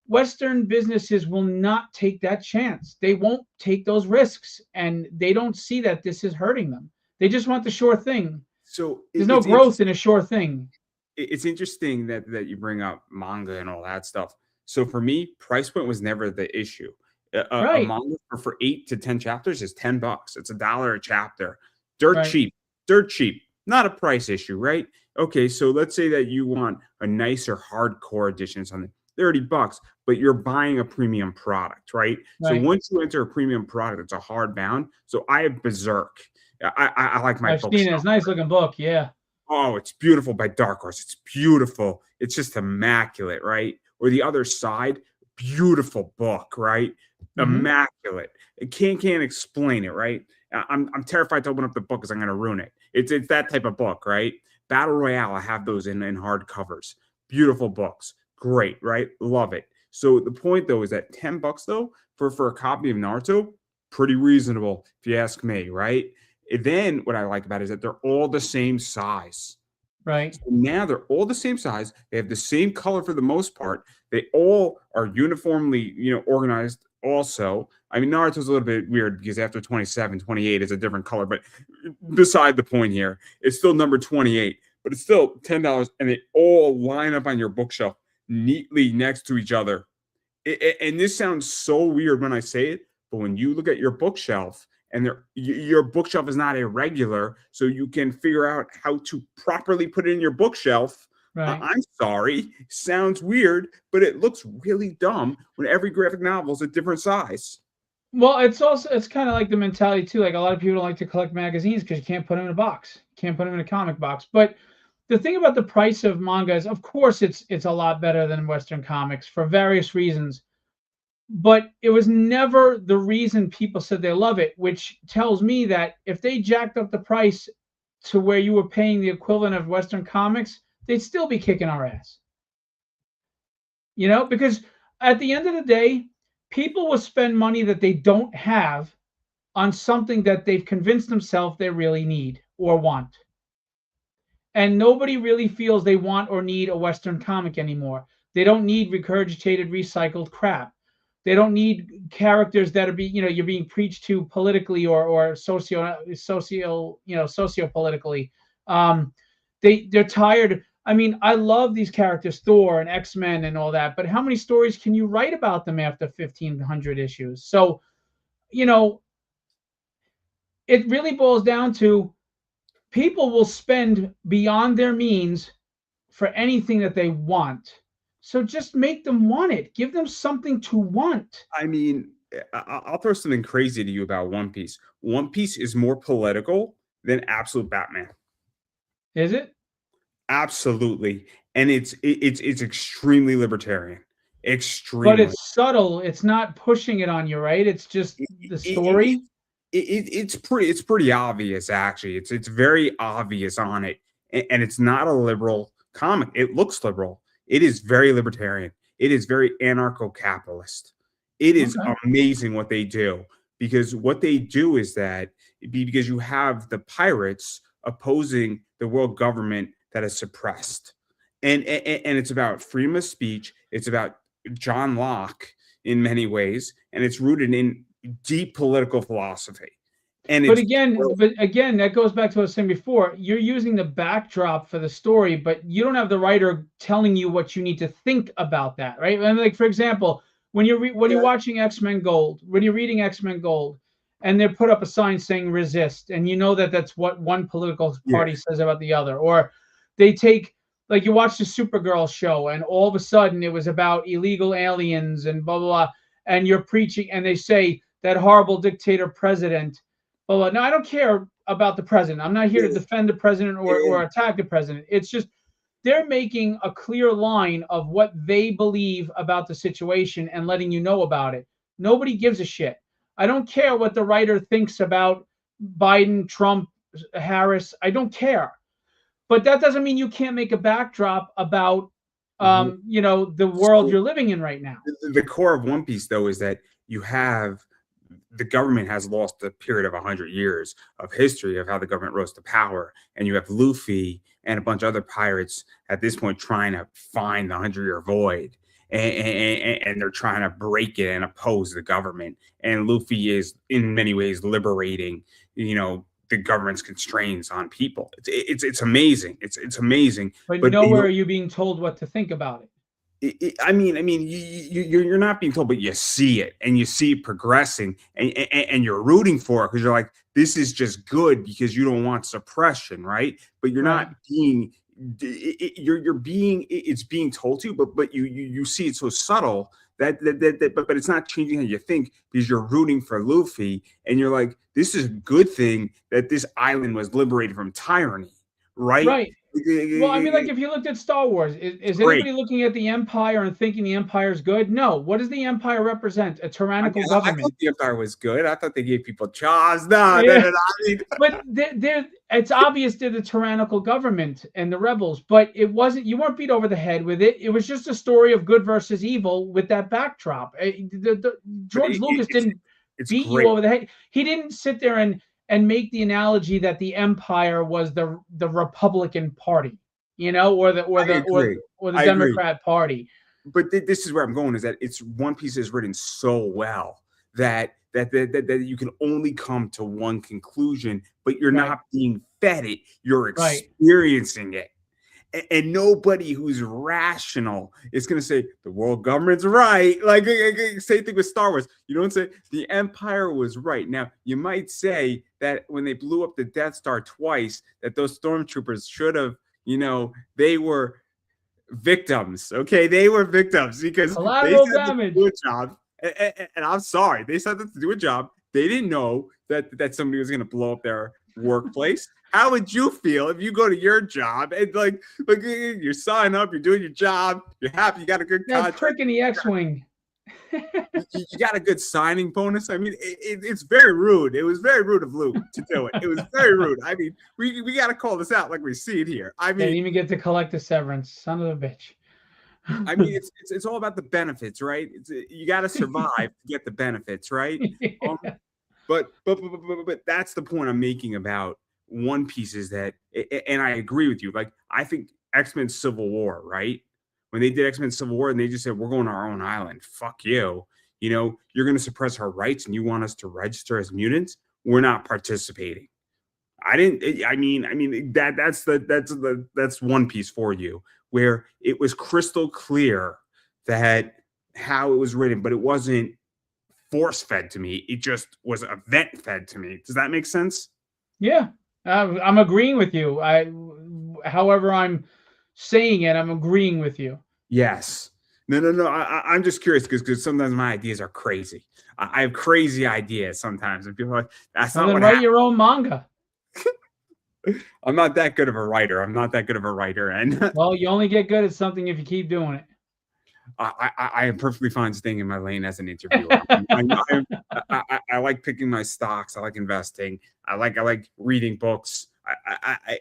businesses will not take that chance. They won't take those risks, and they don't see that this is hurting them. They just want the sure thing. So there's no growth in a sure thing. It's interesting that you bring up manga and all that stuff. So for me, price point was never the issue. A manga for 8 to 10 chapters is $10. It's $1 a chapter. Dirt cheap. Not a price issue, right? Okay, so let's say that you want a nicer hardcore edition, something $30, but you're buying a premium product, right? So once you enter a premium product, it's a hardbound. So I have Berserk. I like my book. I've seen it. It's a nice looking book, yeah. Oh, it's beautiful by Dark Horse. It's beautiful. It's just immaculate, right? Or the other side, beautiful book, right? Mm-hmm. Immaculate. I can't explain it, right? I'm terrified to open up the book because I'm going to ruin it. It's that type of book, right? Battle Royale, I have those in hard covers. Beautiful books. Great, right? Love it. So the point, though, is that $10, though, for a copy of Naruto, pretty reasonable, if you ask me, right? And then what I like about it is that they're all the same size. Right. So now they're all the same size. They have the same color for the most part. They all are uniformly, organized also. I mean, Naruto's a little bit weird because after 27, 28 is a different color. But beside the point here, it's still number 28. But it's still $10, and they all line up on your bookshelf neatly next to each other. And this sounds so weird when I say it, but when you look at your bookshelf, and your bookshelf is not irregular, so you can figure out how to properly put it in your bookshelf. Right. I'm sorry, sounds weird, but it looks really dumb when every graphic novel is a different size. Well, it's kind of like the mentality too. Like a lot of people don't like to collect magazines because you can't put them in a box, can't put them in a comic box. But the thing about the price of manga is, of course, it's a lot better than Western comics for various reasons. But it was never the reason people said they love it, which tells me that if they jacked up the price to where you were paying the equivalent of Western comics, they'd still be kicking our ass. Because at the end of the day, people will spend money that they don't have on something that they've convinced themselves they really need or want. And nobody really feels they want or need a Western comic anymore. They don't need regurgitated, recycled crap. They don't need characters that are you're being preached to politically or socio-politically. They're tired. I mean, I love these characters, Thor and X-Men and all that, but how many stories can you write about them after 1,500 issues? So, it really boils down to people will spend beyond their means for anything that they want. So just make them want it. Give them something to want. I mean, I'll throw something crazy to you about One Piece. One Piece is more political than Absolute Batman. Is it? Absolutely. And it's extremely libertarian. Extremely. But it's subtle. It's not pushing it on you, right? It's just the story. It's pretty obvious, actually. It's very obvious on it. And it's not a liberal comic. It looks liberal. It is very libertarian. It is very anarcho-capitalist. It is amazing what they do, because what they do is that because you have the pirates opposing the world government that is suppressed. And it's about freedom of speech. It's about John Locke in many ways, and it's rooted in deep political philosophy. And But it's again, that goes back to what I was saying before. You're using the backdrop for the story, but you don't have the writer telling you what you need to think about that, right? And like for example, when you're watching X-Men Gold, when you're reading X-Men Gold, and they put up a sign saying resist, and you know that that's what one political party says about the other, or they take like you watch the Supergirl show, and all of a sudden it was about illegal aliens and blah blah blah, and you're preaching, and they say that horrible dictator president. Well, no, I don't care about the president. I'm not here to defend the president or attack the president. It's just they're making a clear line of what they believe about the situation and letting you know about it. Nobody gives a shit. I don't care what the writer thinks about Biden, Trump, Harris. I don't care. But that doesn't mean you can't make a backdrop about the world you're living in right now. The core of One Piece, though, is that you have the government has lost a period of 100 years of history of how the government rose to power. And you have Luffy and a bunch of other pirates at this point trying to find the 100-year void. And they're trying to break it and oppose the government. And Luffy is, in many ways, liberating, the government's constraints on people. It's amazing. It's amazing. But nowhere are you being told what to think about it. You're not being told, but you see it, and you see it progressing, and you're rooting for it because you're like, this is just good because you don't want suppression, right? But you're not being, it's being told to you, but you see it so subtle that but it's not changing how you think because you're rooting for Luffy, and you're like, this is a good thing that this island was liberated from tyranny, right? Right. Well, I mean, like if you looked at Star Wars, is anybody looking at the Empire and thinking the Empire is good? No. What does the Empire represent? A tyrannical government. I thought the Empire was good. I thought they gave people jobs. No. But it's obvious they're the tyrannical government and the rebels. But it wasn't. You weren't beat over the head with it. It was just a story of good versus evil with that backdrop. George Lucas didn't beat you over the head. He didn't sit there and make the analogy that the Empire was the Republican Party, or the Democrat Party. But this is where I'm going: is that it's One Piece is written so well that you can only come to one conclusion, but you're not being fed it; you're experiencing it. And nobody who's rational is going to say the world government's right. Like, same thing with Star Wars. You don't say the Empire was right. Now, you might say that when they blew up the Death Star twice, that those stormtroopers should have, they were victims. Okay, they were victims because collateral damage. To do a job. And I'm sorry, they said that to do a job. They didn't know that somebody was going to blow up their workplace. How would you feel if you go to your job and like you sign up, you're doing your job, you're happy, you got a good contract. That prick in the X-wing. you got a good signing bonus. I mean, it's very rude. It was very rude of Luke to do it. It was very rude. I mean, we got to call this out like we see it here. I mean, didn't even get to collect the severance, son of a bitch. I mean, it's all about the benefits, right? You got to survive to get the benefits, right? But that's the point I'm making about One Piece is that, and I agree with you. Like, I think X-Men Civil War, right? When they did X-Men Civil War and they just said, we're going to our own island. Fuck you. You're going to suppress our rights and you want us to register as mutants. We're not participating. That's One Piece for you, where it was crystal clear that how it was written, but it wasn't force fed to me. It just was event fed to me. Does that make sense? Yeah. I'm agreeing with you. However I'm saying it, I'm agreeing with you. Yes. No. I'm just curious because sometimes my ideas are crazy. I have crazy ideas sometimes, and people are like, "That's not what happened." Write your own manga. I'm not that good of a writer. And well, you only get good at something if you keep doing it. I am perfectly fine staying in my lane as an interviewer. I like picking my stocks. I like investing. I like reading books.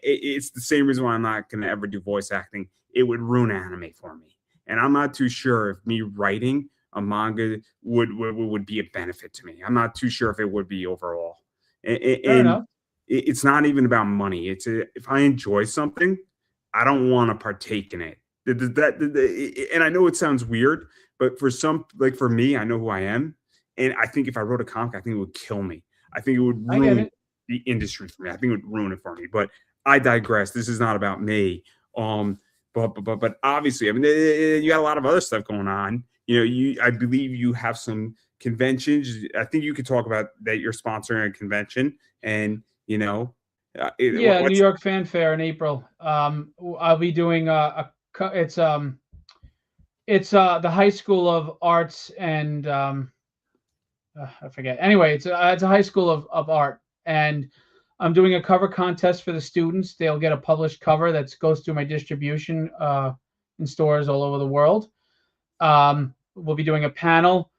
It's the same reason why I'm not going to ever do voice acting. It would ruin anime for me, and I'm not too sure if me writing a manga would be a benefit to me. I'm not too sure if it would be overall. Fair enough. it's not even about money. If I enjoy something, I don't want to partake in it. And I know it sounds weird, but for me, I know who I am, and I think if I wrote a comic, I think it would kill me. I think it would I get ruin it. the industry for me. I think it would ruin it for me. But I digress. This is not about me. Um, but obviously, I mean, you got a lot of other stuff going on. I believe you have some conventions. I think you could talk about that. You're sponsoring a convention, and Yeah, New what's York Fan Fair in April. I'll be doing it's the High School of Arts and I forget. Anyway, it's a high school of art, and I'm doing a cover contest for the students. They'll get a published cover that goes through my distribution in stores all over the world. We'll be doing a panel,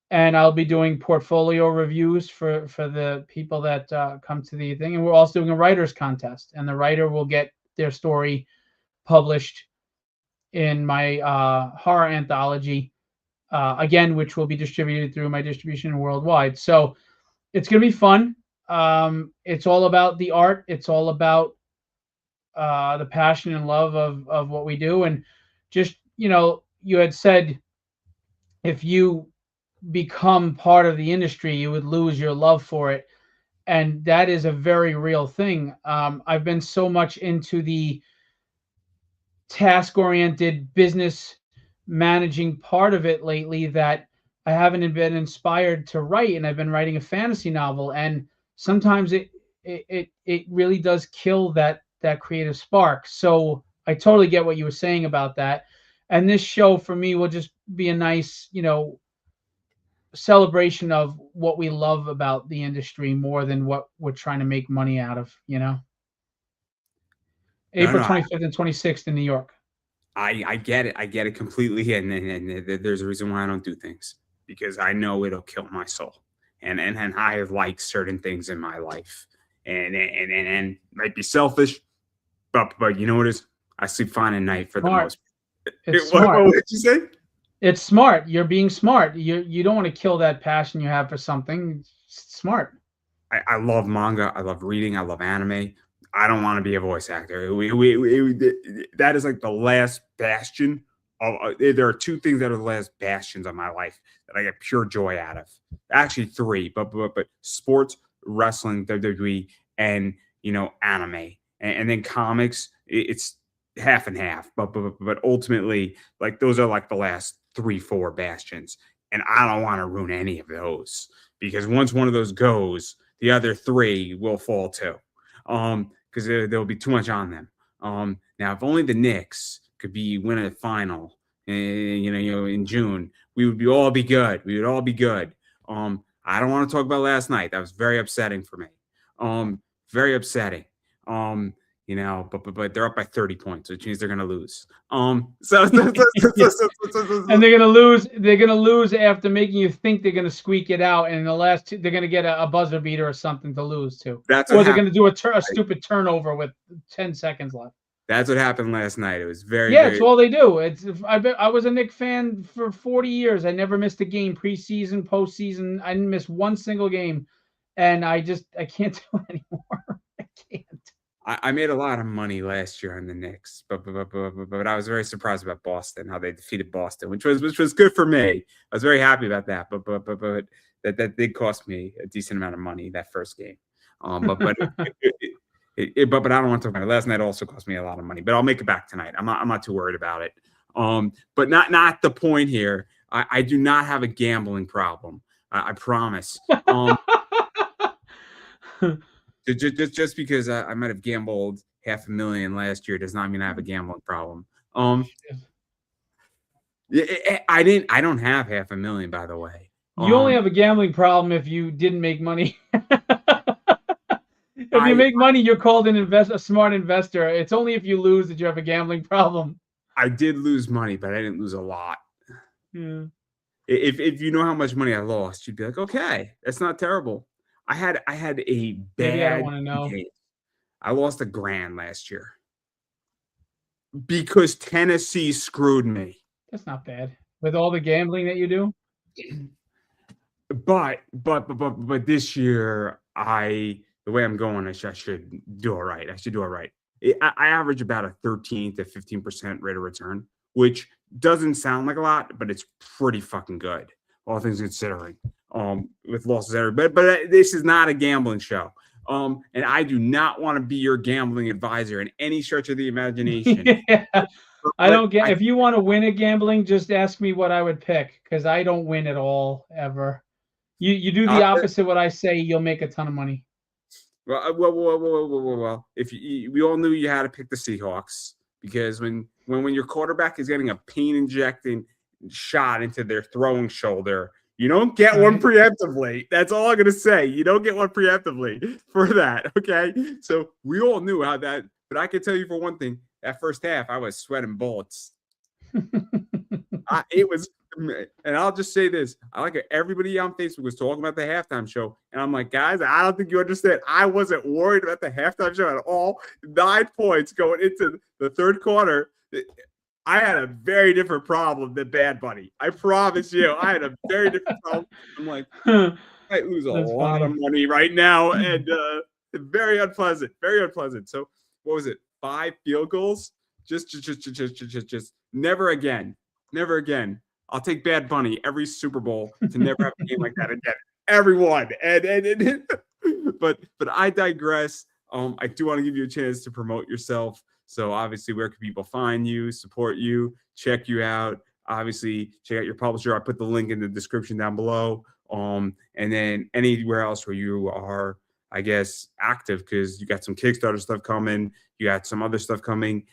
and I'll be doing portfolio reviews for the people that come to the thing. And we're also doing a writers contest, and the writer will get their story published in my horror anthology again, which will be distributed through my distribution worldwide. So it's going to be fun. It's all about the art. It's all about the passion and love of what we do. And just, you had said if you become part of the industry, you would lose your love for it. And that is a very real thing. I've been so much into the task oriented business managing part of it lately that I haven't been inspired to write, and I've been writing a fantasy novel, and sometimes it really does kill that creative spark. So I totally get what you were saying about that. And this show for me will just be a nice, celebration of what we love about the industry more than what we're trying to make money out of. no, April no. 25th and 26th in New York. I get it. I get it completely. And there's a reason why I don't do things, because I know it'll kill my soul. And I like certain things in my life, and might be selfish, but you know what it is? I sleep fine at night for the Smart. most. It's What smart. did you say? It's smart. You're being smart. You don't want to kill that passion you have for something. It's smart. I love manga. I love reading. I love anime. I don't want to be a voice actor. That is like the last bastion there are two things that are the last bastions of my life that I get pure joy out of. Actually, three, but sports, wrestling, WWE, and anime, and then comics. It's half and half. But ultimately, like those are like the last three, four bastions, and I don't want to ruin any of those, because once one of those goes, the other three will fall too. Because there'll be too much on them. Now, if only the Knicks could win a final, in June, we would all be good. We would all be good. I don't want to talk about last night. That was very upsetting for me. Very upsetting. But they're up by 30 points, which means they're gonna lose. And they're gonna lose. They're gonna lose after making you think they're gonna squeak it out, and in the last two, they're gonna get a buzzer beater or something to lose to, or they're gonna do a stupid turnover with 10 seconds left. That's what happened last night. It was very, it's all they do. I was a Knicks fan for 40 years. I never missed a game, preseason, postseason. I didn't miss one single game, and I can't do it anymore. I can't. I made a lot of money last year on the Knicks, but I was very surprised about Boston, how they defeated Boston, which was good for me. I was very happy about that, but that did cost me a decent amount of money that first game. But I don't want to talk about it. Last night also cost me a lot of money, but I'll make it back tonight. I'm not too worried about it. But not the point here. I do not have a gambling problem. I promise. Just because I might have gambled $500,000 last year does not mean I have a gambling problem. I don't have $500,000, by the way. You only have a gambling problem if you didn't make money. If you make money, you're called a smart investor. It's only if you lose that you have a gambling problem. I did lose money, but I didn't lose a lot. Yeah. If you know how much money I lost, you'd be like, okay, that's not terrible. I had a bad Maybe I don't want to know. day. I lost $1,000 last year because Tennessee screwed me. That's not bad. With all the gambling that you do? But this year I the way I'm going, I should do all right. I should do all right. I average about a 13 to 15% rate of return, which doesn't sound like a lot, but it's pretty fucking good, all things considering. With losses there, but this is not a gambling show. And I do not want to be your gambling advisor in any stretch of the imagination. Yeah. I But don't get. If you want to win at gambling, just ask me what I would pick, because I don't win at all ever. You do the opposite what I say, you'll make a ton of money. Well. If we all knew you had to pick the Seahawks, because when your quarterback is getting a pain injecting shot into their throwing shoulder, you don't get one preemptively. That's all I'm gonna say. You don't get one preemptively for that. Okay, so we all knew how that. But I can tell you for one thing, that first half I was sweating bullets. It was. And I'll just say this. I like it. Everybody on Facebook was talking about the halftime show. And I'm like, guys, I don't think you understand. I wasn't worried about the halftime show at all. 9 points going into the third quarter. I had a very different problem than Bad Bunny. I promise you. I had a very different problem. I'm like, I might lose a lot of money right now. And very unpleasant. Very unpleasant. So what was it? 5 field goals? Just never again. Never again. I'll take Bad Bunny every Super Bowl to never have a game like that again. Everyone. But I digress. I do want to give you a chance to promote yourself. So obviously, where can people find you, support you, check you out? Obviously, check out your publisher. I put the link in the description down below. And then anywhere else where you are, I guess, active, because you got some Kickstarter stuff coming. You got some other stuff coming.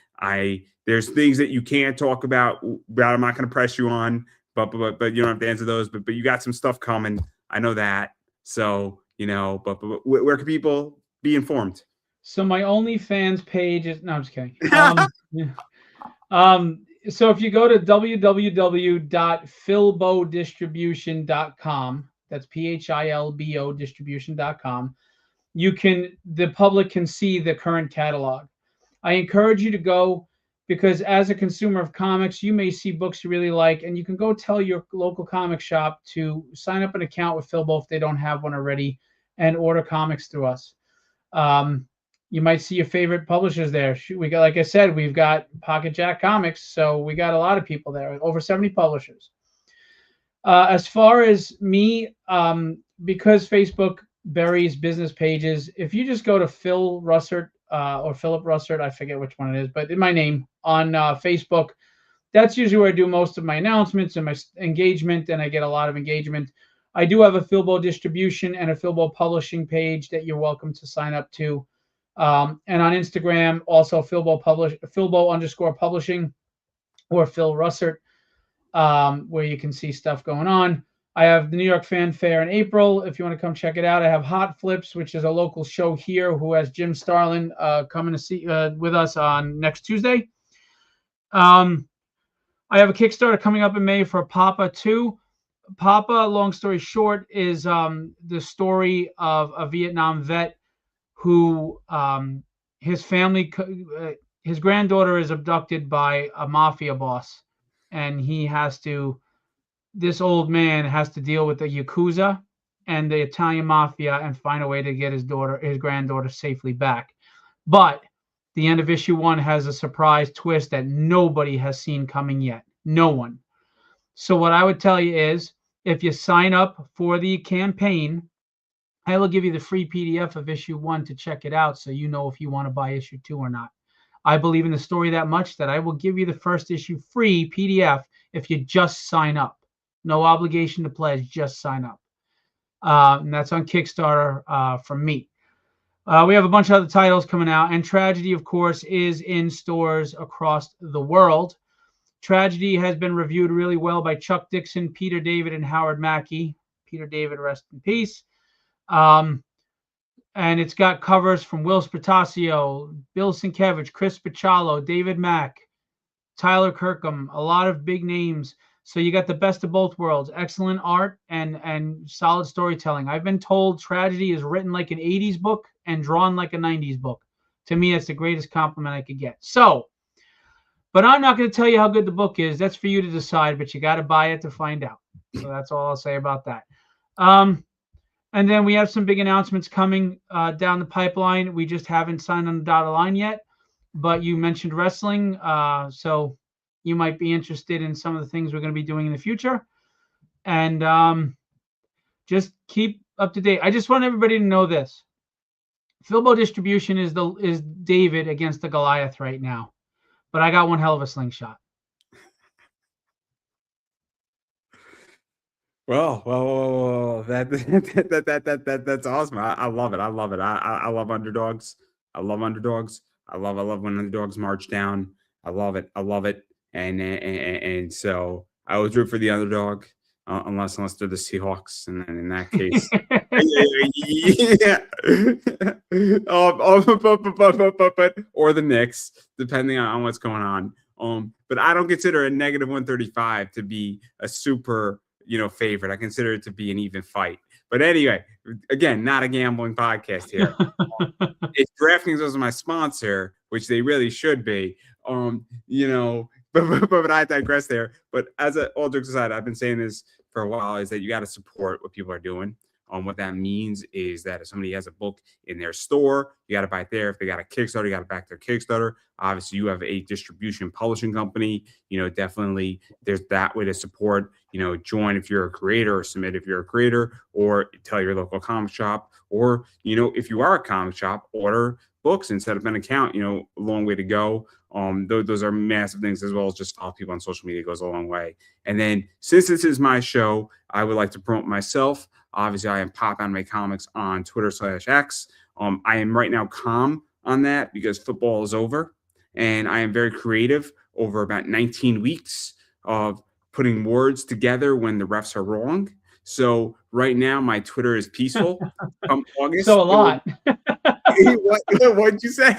There's things that you can't talk about that I'm not going to press you on, but you don't have to answer those. But you got some stuff coming. I know that. So, but where can people be informed? So my OnlyFans page is, no, I'm just kidding. So if you go to www.philbodistribution.com, that's PHILBO distribution.com, the public can see the current catalog. I encourage you to go, because as a consumer of comics, you may see books you really like, and you can go tell your local comic shop to sign up an account with Philbo if they don't have one already, and order comics through us. You might see your favorite publishers there. We got, like I said, we've got Pocket Jack Comics, so we got a lot of people there, over 70 publishers. As far as me, because Facebook buries business pages, if you just go to Phil Russertt or Phillip Russertt, I forget which one it is, but in my name on Facebook, that's usually where I do most of my announcements and my engagement, and I get a lot of engagement. I do have a Philbo distribution and a Philbo publishing page that you're welcome to sign up to. And on Instagram, also Philbo_publishing or Phil Russertt, where you can see stuff going on. I have the New York Fan Fair in April. If you want to come check it out, I have Hot Flips, which is a local show here, who has Jim Starlin coming to see with us on next Tuesday. I have a Kickstarter coming up in May for Papa 2. Papa, long story short, is the story of a Vietnam vet who his family, his granddaughter is abducted by a mafia boss, and this old man has to deal with the Yakuza and the Italian mafia and find a way to get his granddaughter safely back. But the end of issue 1 has a surprise twist that nobody has seen coming yet. No one. So what I would tell you is, if you sign up for the campaign, I will give you the free PDF of issue 1 to check it out, so you know if you want to buy issue 2 or not. I believe in the story that much that I will give you the first issue free PDF if you just sign up. No obligation to pledge, just sign up. And that's on Kickstarter from me. We have a bunch of other titles coming out, and Tragedy, of course, is in stores across the world. Tragedy has been reviewed really well by Chuck Dixon, Peter David, and Howard Mackey. Peter David, rest in peace. And it's got covers from Will Spertasio, Bill Sienkiewicz, Chris Picciolo, David Mack, Tyler Kirkham, a lot of big names. So you got the best of both worlds, excellent art and solid storytelling. I've been told Tragedy is written like an 80s book and drawn like a 90s book. To me, that's the greatest compliment I could get. So, but I'm not going to tell you how good the book is. That's for you to decide, but you got to buy it to find out. So that's all I'll say about that. And And then we have some big announcements coming down the pipeline. We just haven't signed on the dotted line yet. But you mentioned wrestling, so you might be interested in some of the things we're going to be doing in the future. And just keep up to date. I just want everybody to know this. Philbo Distribution is David against the Goliath right now. But I got one hell of a slingshot. Well, that's awesome. I love it. I love it. I love underdogs. I love underdogs. I love when underdogs march down. I love it. I love it. And so I always root for the underdog, unless they're the Seahawks, and then in that case, yeah. Or the Knicks, depending on what's going on. But I don't consider a negative 135 to be a super favorite. I consider it to be an even fight. But anyway, again, not a gambling podcast here. If DraftKings was my sponsor, which they really should be, but I digress there. But all jokes aside, I've been saying this for a while, is that you got to support what people are doing. What that means is that if somebody has a book in their store, you got to buy it there. If they got a Kickstarter, you got to back their Kickstarter. Obviously, you have a distribution publishing company. Definitely there's that way to support. Join if you're a creator, or submit if you're a creator, or tell your local comic shop, or if you are a comic shop, order books and set up an account. A long way to go. Those are massive things, as well as just follow people on social media goes a long way. And then, since this is my show, I would like to promote myself. Obviously, I am Pop Anime Comics on Twitter/X. I am right now calm on that because football is over, and I am very creative over about 19 weeks of putting words together when the refs are wrong. So right now, my Twitter is peaceful. Come August, so a lot. What'd you say?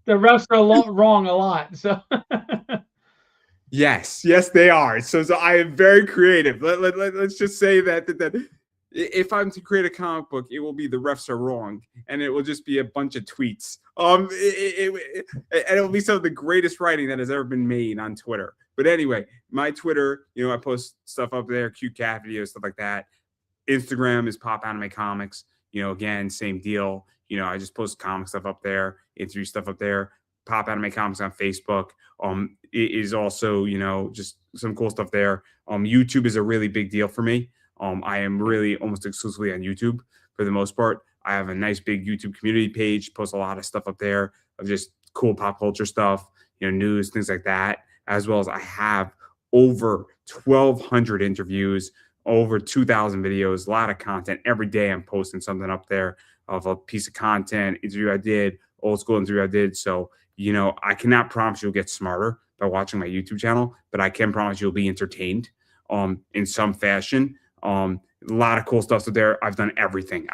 The refs are wrong a lot. So yes, they are. So I am very creative. Let's just say that if I'm to create a comic book, it will be the refs are wrong, and it will just be a bunch of tweets. And it'll be some of the greatest writing that has ever been made on Twitter. But anyway, my Twitter, I post stuff up there, cute cat videos, stuff like that. Instagram is Pop Anime Comics. Again, same deal. I just post comic stuff up there, interview stuff up there. Pop Anime Comics on Facebook. It is also, just some cool stuff there. YouTube is a really big deal for me. I am really almost exclusively on YouTube for the most part. I have a nice big YouTube community page, post a lot of stuff up there of just cool pop culture stuff, news, things like that, as well as I have over 1,200 interviews, over 2,000 videos, a lot of content. Every day I'm posting something up there of a piece of content, interview I did, old school interview I did. So, I cannot promise you'll get smarter by watching my YouTube channel, but I can promise you'll be entertained in some fashion. A lot of cool stuff there. I've done everything.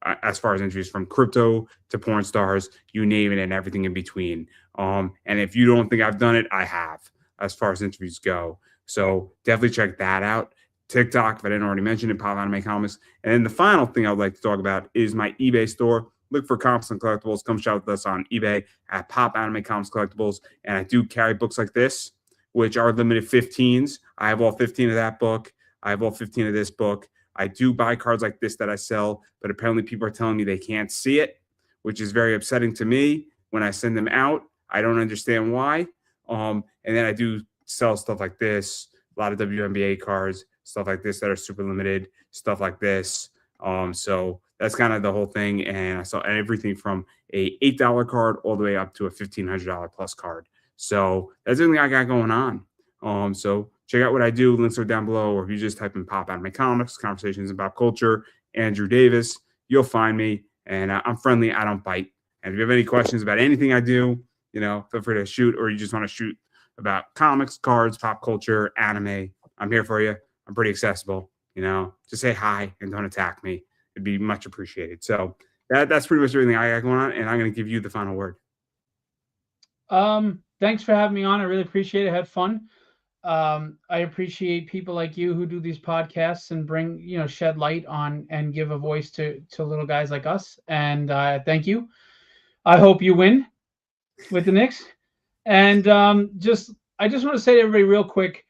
As far as interviews, from crypto to porn stars, you name it, and everything in between. And if you don't think I've done it, I have, as far as interviews go. So definitely check that out. TikTok, if I didn't already mention it, Pop Anime Comics. And then the final thing I would like to talk about is my eBay store. Look for comics and collectibles. Come shop with us on eBay at Pop Anime Comics Collectibles. And I do carry books like this, which are limited 15s. I have all 15 of that book. I have all 15 of this book. I do buy cards like this that I sell, but apparently people are telling me they can't see it, which is very upsetting to me when I send them out. I don't understand why. And then I do sell stuff like this, a lot of WNBA cards, stuff like this that are super limited, stuff like this. So that's kind of the whole thing. And I sell everything from a $8 card all the way up to a $1,500 plus card. So that's everything I got going on. So check out what I do. Links are down below. Or if you just type in Pop Anime Comics, Conversations in Pop Culture, Andrew Davis, you'll find me. And I'm friendly. I don't bite. And if you have any questions about anything I do, feel free to shoot, or you just want to shoot about comics, cards, pop culture, anime, I'm here for you. I'm pretty accessible. Just say hi and don't attack me. It'd be much appreciated. So that's pretty much everything I got going on. And I'm going to give you the final word. Thanks for having me on. I really appreciate it. I had fun. I appreciate people like you who do these podcasts and bring, shed light on and give a voice to little guys like us. And thank you. I hope you win with the Knicks. And I just want to say to everybody real quick,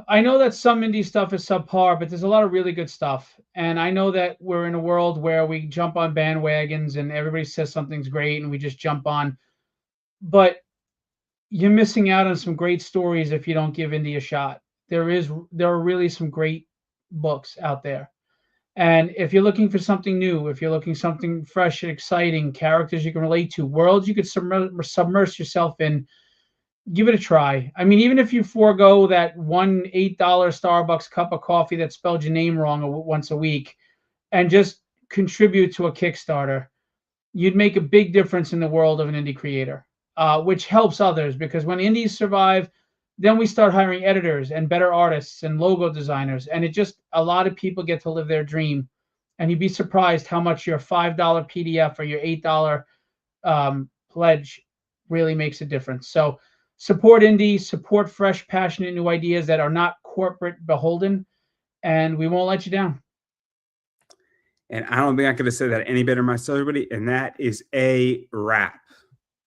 I know that some indie stuff is subpar, but there's a lot of really good stuff. And I know that we're in a world where we jump on bandwagons and everybody says something's great and we just jump on. But you're missing out on some great stories if you don't give indie a shot. There are really some great books out there. And if you're looking for something new, if you're looking something fresh and exciting, characters you can relate to, worlds you could submerge yourself in, give it a try. I mean, even if you forego that one $8 Starbucks cup of coffee that spelled your name wrong once a week and just contribute to a Kickstarter, you'd make a big difference in the world of an indie creator, which helps others because when indies survive, then we start hiring editors and better artists and logo designers. And it just, a lot of people get to live their dream. And you'd be surprised how much your $5 PDF or your $8 pledge really makes a difference. So support indie, support fresh, passionate new ideas that are not corporate beholden, and we won't let you down. And I don't think I could have said that any better myself, everybody. And that is a wrap.